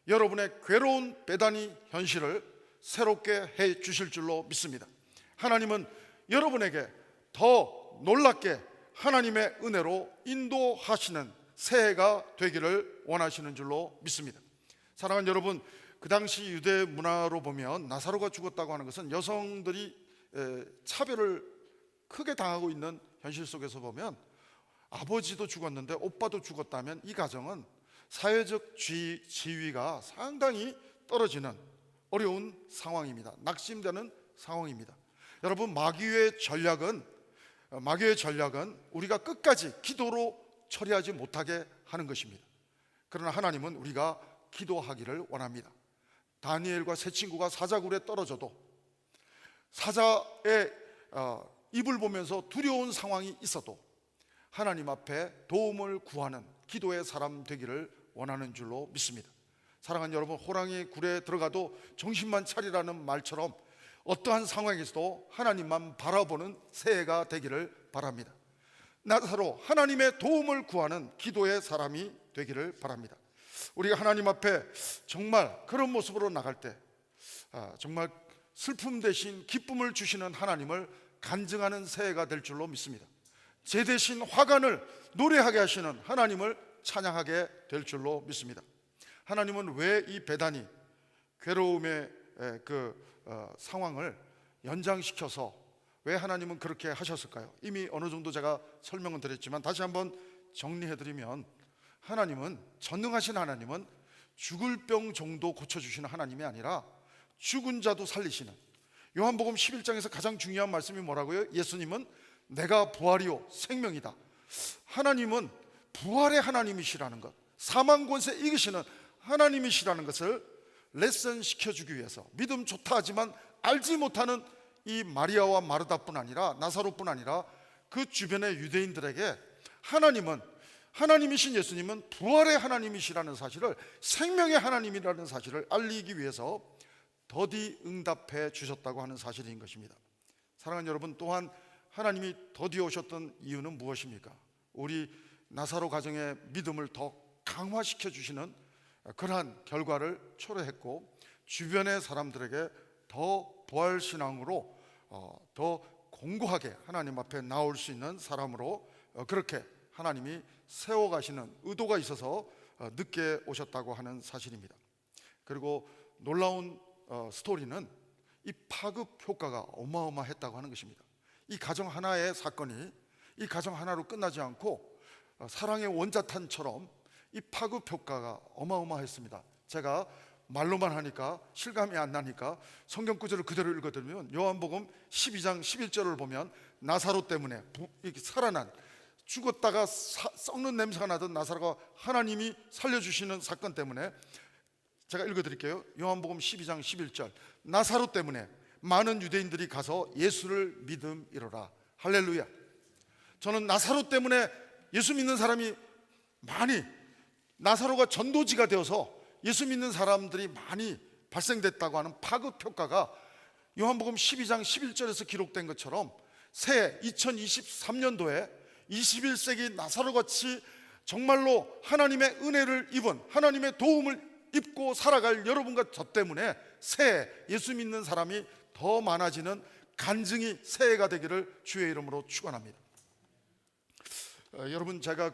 여러분의 괴로운 베다니 현실을 새롭게 해 주실 줄로 믿습니다. 하나님은 여러분에게 더 놀랍게 하나님의 은혜로 인도하시는 새해가 되기를 원하시는 줄로 믿습니다. 사랑하는 여러분, 그 당시 유대 문화로 보면 나사로가 죽었다고 하는 것은 여성들이 차별을 크게 당하고 있는 현실 속에서 보면, 아버지도 죽었는데 오빠도 죽었다면 이 가정은 사회적 지위가 상당히 떨어지는 어려운 상황입니다. 낙심되는 상황입니다. 여러분, 마귀의 전략은 우리가 끝까지 기도로 처리하지 못하게 하는 것입니다. 그러나 하나님은 우리가 기도하기를 원합니다. 다니엘과 세 친구가 사자굴에 떨어져도 사자의 입을 보면서 두려운 상황이 있어도 하나님 앞에 도움을 구하는 기도의 사람 되기를 원하는 줄로 믿습니다. 사랑하는 여러분, 호랑이 굴에 들어가도 정신만 차리라는 말처럼 어떠한 상황에서도 하나님만 바라보는 새해가 되기를 바랍니다. 나사로, 하나님의 도움을 구하는 기도의 사람이 되기를 바랍니다. 우리가 하나님 앞에 정말 그런 모습으로 나갈 때 정말 슬픔 대신 기쁨을 주시는 하나님을 간증하는 새해가 될 줄로 믿습니다. 제 대신 화관을 노래하게 하시는 하나님을 찬양하게 될 줄로 믿습니다. 하나님은 왜 이 베다니 괴로움의 상황을 연장시켜서 왜 하나님은 그렇게 하셨을까요? 이미 어느 정도 제가 설명은 드렸지만 다시 한번 정리해드리면, 전능하신 하나님은 죽을 병 정도 고쳐주시는 하나님이 아니라 죽은 자도 살리시는, 요한복음 11장에서 가장 중요한 말씀이 뭐라고요? 예수님은 내가 부활이요 생명이다. 하나님은 부활의 하나님이시라는 것, 사망 권세 이기시는 하나님이시라는 것을 레슨 시켜주기 위해서, 믿음 좋다 하지만 알지 못하는 이 마리아와 마르다뿐 아니라 나사로뿐 아니라 그 주변의 유대인들에게 하나님이신 예수님은 부활의 하나님이시라는 사실을, 생명의 하나님이라는 사실을 알리기 위해서 더디 응답해 주셨다고 하는 사실인 것입니다. 사랑하는 여러분, 또한 하나님이 더디 오셨던 이유는 무엇입니까? 우리 나사로 가정의 믿음을 더 강화시켜 주시는 그러한 결과를 초래했고, 주변의 사람들에게 더 부활신앙으로 더 공고하게 하나님 앞에 나올 수 있는 사람으로 그렇게 하나님이 세워가시는 의도가 있어서 늦게 오셨다고 하는 사실입니다. 그리고 놀라운 스토리는 이 파급 효과가 어마어마했다고 하는 것입니다. 이 가정 하나의 사건이 이 가정 하나로 끝나지 않고 사랑의 원자탄처럼 이 파급 효과가 어마어마했습니다. 제가 말로만 하니까 실감이 안 나니까 성경 구절을 그대로 읽어드리면, 요한복음 12장 11절을 보면 나사로 때문에 살아난, 죽었다가 썩는 냄새가 나던 나사로가 하나님이 살려주시는 사건 때문에, 제가 읽어드릴게요. 요한복음 12장 11절, 나사로 때문에 많은 유대인들이 가서 예수를 믿음이로라. 할렐루야. 저는 나사로 때문에 예수 믿는 사람이 많이, 나사로가 전도지가 되어서 예수 믿는 사람들이 많이 발생됐다고 하는 파급 효과가 요한복음 12장 11절에서 기록된 것처럼 새해 2023년도에 21세기 나사로같이 정말로 하나님의 은혜를 입은, 하나님의 도움을 입고 살아갈 여러분과 저 때문에 새해 예수 믿는 사람이 더 많아지는 간증이 새해가 되기를 주의 이름으로 축원합니다. 여러분, 제가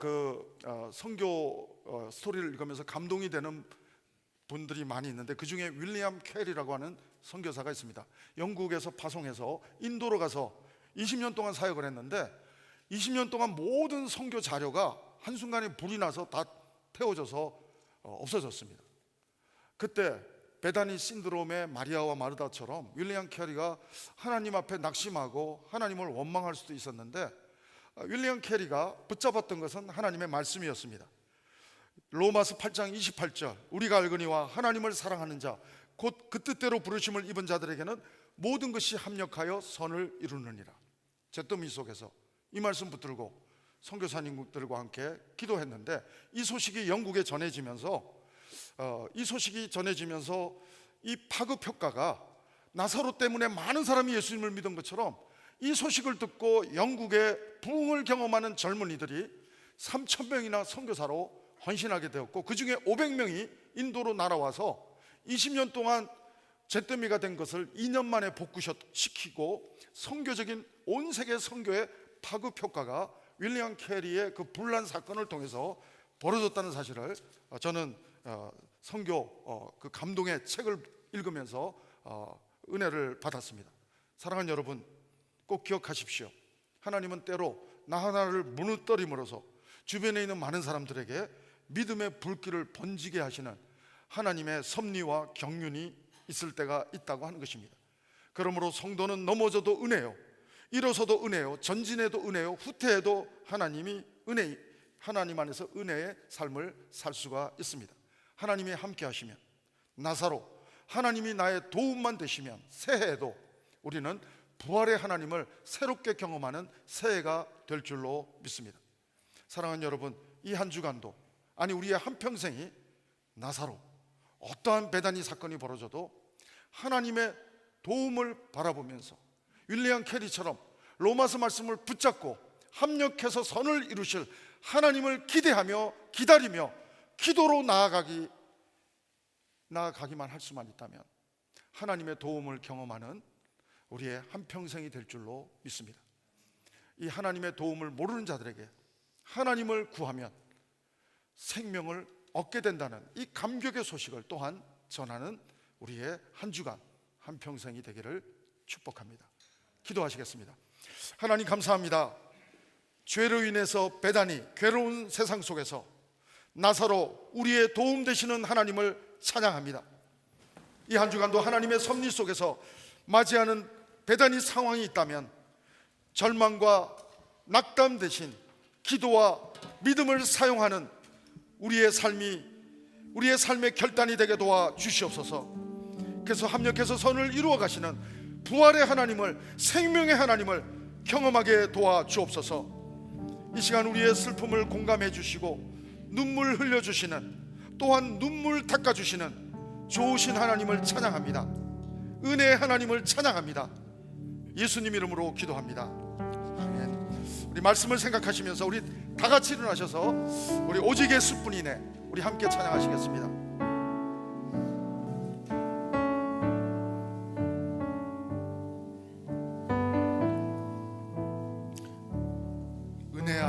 선교 스토리를 읽으면서 감동이 되는 분들이 많이 있는데, 그 중에 윌리엄 캐리라고 하는 선교사가 있습니다. 영국에서 파송해서 인도로 가서 20년 동안 사역을 했는데, 20년 동안 모든 선교 자료가 한순간에 불이 나서 다 태워져서 없어졌습니다. 그때 베다니 신드롬의 마리아와 마르다처럼 윌리엄 캐리가 하나님 앞에 낙심하고 하나님을 원망할 수도 있었는데, 윌리엄 캐리가 붙잡았던 것은 하나님의 말씀이었습니다. 로마서 8장 28절, 우리가 알거니와 하나님을 사랑하는 자 곧 그 뜻대로 부르심을 입은 자들에게는 모든 것이 합력하여 선을 이루느니라. 잿더미 속에서 이 말씀 붙들고 선교사님들과 함께 기도했는데, 이 소식이 영국에 전해지면서 이 소식이 전해지면서 이 파급 효과가 나사로 때문에 많은 사람이 예수님을 믿은 것처럼 이 소식을 듣고 영국의 부흥을 경험하는 젊은이들이 3,000명이나 선교사로 헌신하게 되었고, 그 중에 500명이 인도로 날아와서 20년 동안 잿더미가 된 것을 2년 만에 복구시키고 선교적인 온 세계 선교의 파급 효과가 윌리엄 캐리의 그 분란 사건을 통해서 벌어졌다는 사실을 저는 선교 그 감동의 책을 읽으면서 은혜를 받았습니다. 사랑하는 여러분, 꼭 기억하십시오. 하나님은 때로 나 하나를 무너뜨림으로써 주변에 있는 많은 사람들에게 믿음의 불길을 번지게 하시는 하나님의 섭리와 경륜이 있을 때가 있다고 하는 것입니다. 그러므로 성도는 넘어져도 은혜요, 일어서도 은혜요, 전진해도 은혜요, 후퇴해도 하나님 안에서 은혜의 삶을 살 수가 있습니다. 하나님이 함께 하시면, 나사로 하나님이 나의 도움만 되시면 새해에도 우리는 부활의 하나님을 새롭게 경험하는 새해가 될 줄로 믿습니다. 사랑하는 여러분, 이 한 주간도, 아니 우리의 한평생이 나사로 어떠한 배단위 사건이 벌어져도 하나님의 도움을 바라보면서 윌리엄 캐리처럼 로마서 말씀을 붙잡고 합력해서 선을 이루실 하나님을 기대하며 기다리며 기도로 나아가기만 할 수만 있다면 하나님의 도움을 경험하는 우리의 한평생이 될 줄로 믿습니다. 이 하나님의 도움을 모르는 자들에게 하나님을 구하면 생명을 얻게 된다는 이 감격의 소식을 또한 전하는 우리의 한 주간 한평생이 되기를 축복합니다. 기도하시겠습니다. 하나님 감사합니다. 죄로 인해서 배단이 괴로운 세상 속에서 나사로 우리의 도움 되시는 하나님을 찬양합니다. 이 한 주간도 하나님의 섭리 속에서 맞이하는 배단이 상황이 있다면 절망과 낙담 대신 기도와 믿음을 사용하는 우리의 삶의 결단이 되게 도와 주시옵소서. 그래서 합력해서 선을 이루어 가시는 부활의 하나님을, 생명의 하나님을 경험하게 도와 주옵소서. 이 시간 우리의 슬픔을 공감해 주시고 눈물 흘려 주시는, 또한 눈물 닦아 주시는 좋으신 하나님을 찬양합니다. 은혜의 하나님을 찬양합니다. 예수님 이름으로 기도합니다. 아멘. 우리 말씀을 생각하시면서 우리 다 같이 일어나셔서 우리 오직 예수뿐이네 우리 함께 찬양하시겠습니다. 은혜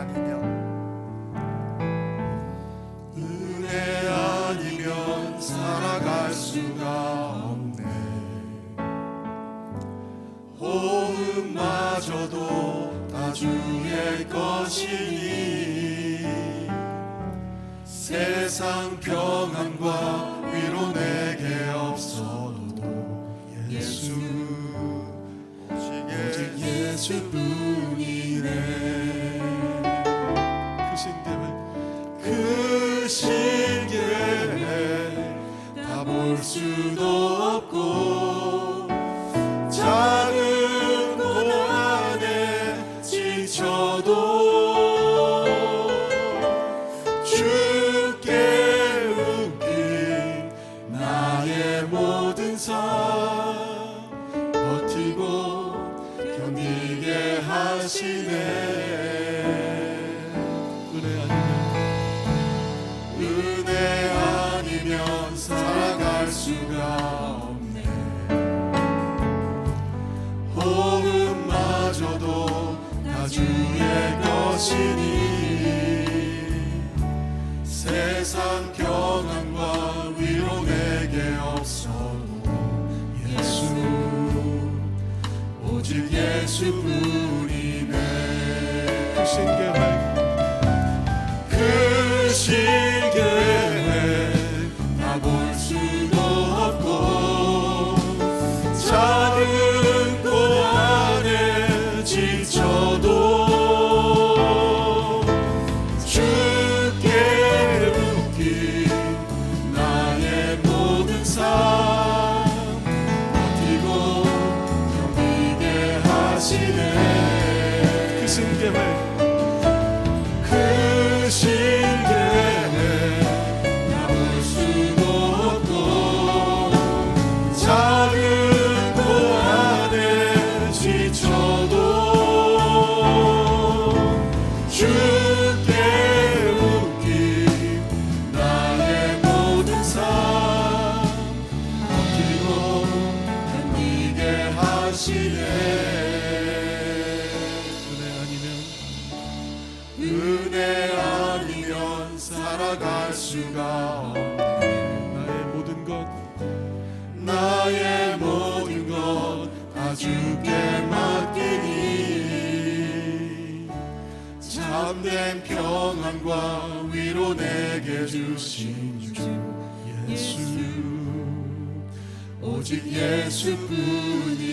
아니면 살아갈 수가 없네. 호흡마저도 다 주의 것이니 세상 평안과 위로 내게 없어도 예수, 오직 예수뿐이네. 그 신계획 다 볼 수도 없고 작은 고난에 지쳐도 주께 웃긴 나의 모든 삶 버티고 견디게 하시네. 은혜 아니면 살아갈 수가 없네. 호흡마저도 다 주의 것이니 세상 평안과 위로 내게 없어도 예수, 오직 예수뿐이네. 그 신계획 다 볼 수도 없고 작은 고난에 지쳐도 주께 웃긴 나의 모든 삶 버티고 견디게 하시네. 그 신계획 다 볼 수도 하시네. 은혜 아니면 살아갈 수가 없네. 나의 모든 것 다 주께 맡기니 참된 평안과 위로 내게 주신 주 예수, 오직 예수뿐이네.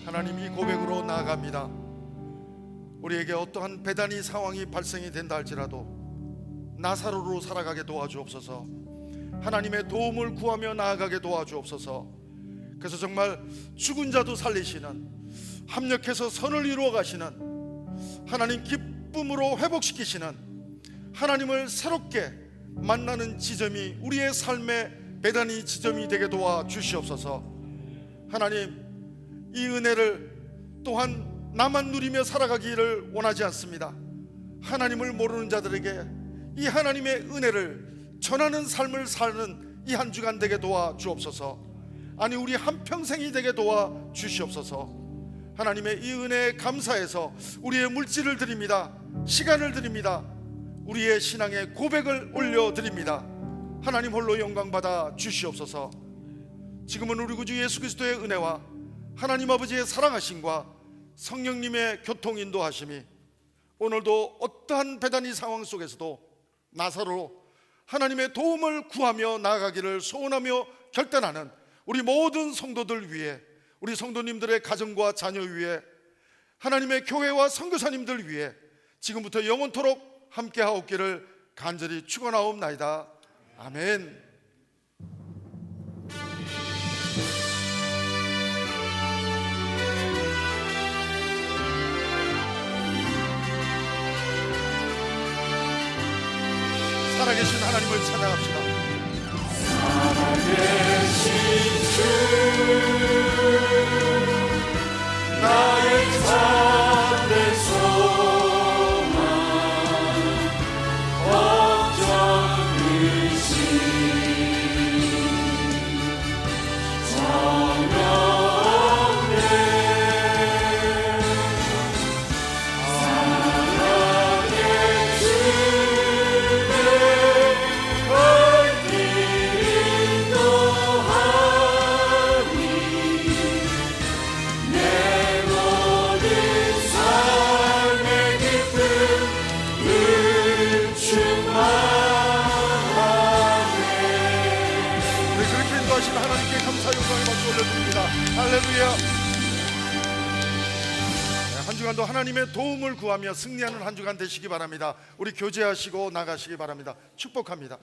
하나님, 이 고백으로 나아갑니다. 우리에게 어떠한 배단위 상황이 발생이 된다 할지라도 나사로로 살아가게 도와주옵소서. 하나님의 도움을 구하며 나아가게 도와주옵소서. 그래서 정말 죽은 자도 살리시는, 합력해서 선을 이루어 가시는, 하나님 기쁨으로 회복시키시는, 하나님을 새롭게 만나는 지점이 우리의 삶의 배단위 지점이 되게 도와주시옵소서. 하나님, 이 은혜를 또한 나만 누리며 살아가기를 원하지 않습니다. 하나님을 모르는 자들에게 이 하나님의 은혜를 전하는 삶을 사는 이 한 주간 되게 도와주옵소서. 아니, 우리 한평생이 되게 도와주시옵소서. 하나님의 이 은혜에 감사해서 우리의 물질을 드립니다. 시간을 드립니다. 우리의 신앙의 고백을 올려드립니다. 하나님 홀로 영광받아 주시옵소서. 지금은 우리 구주 예수 그리스도의 은혜와 하나님 아버지의 사랑하심과 성령님의 교통인도하심이 오늘도 어떠한 배단위 상황 속에서도 나사로 하나님의 도움을 구하며 나아가기를 소원하며 결단하는 우리 모든 성도들 위해, 우리 성도님들의 가정과 자녀 위해, 하나님의 교회와 선교사님들 위해 지금부터 영원토록 함께하옵기를 간절히 축원하옵나이다. 아멘. 살아계신 하나님을 찬양합시다. 살아계신 주, 나의 참된 소망, 걱정 의심 전혀 없네. 하나님께 감사 영광의 박수 올려드립니다. 할렐루야. 한 주간도 하나님의 도움을 구하며 승리하는 한 주간 되시기 바랍니다. 우리 교제하시고 나가시기 바랍니다. 축복합니다.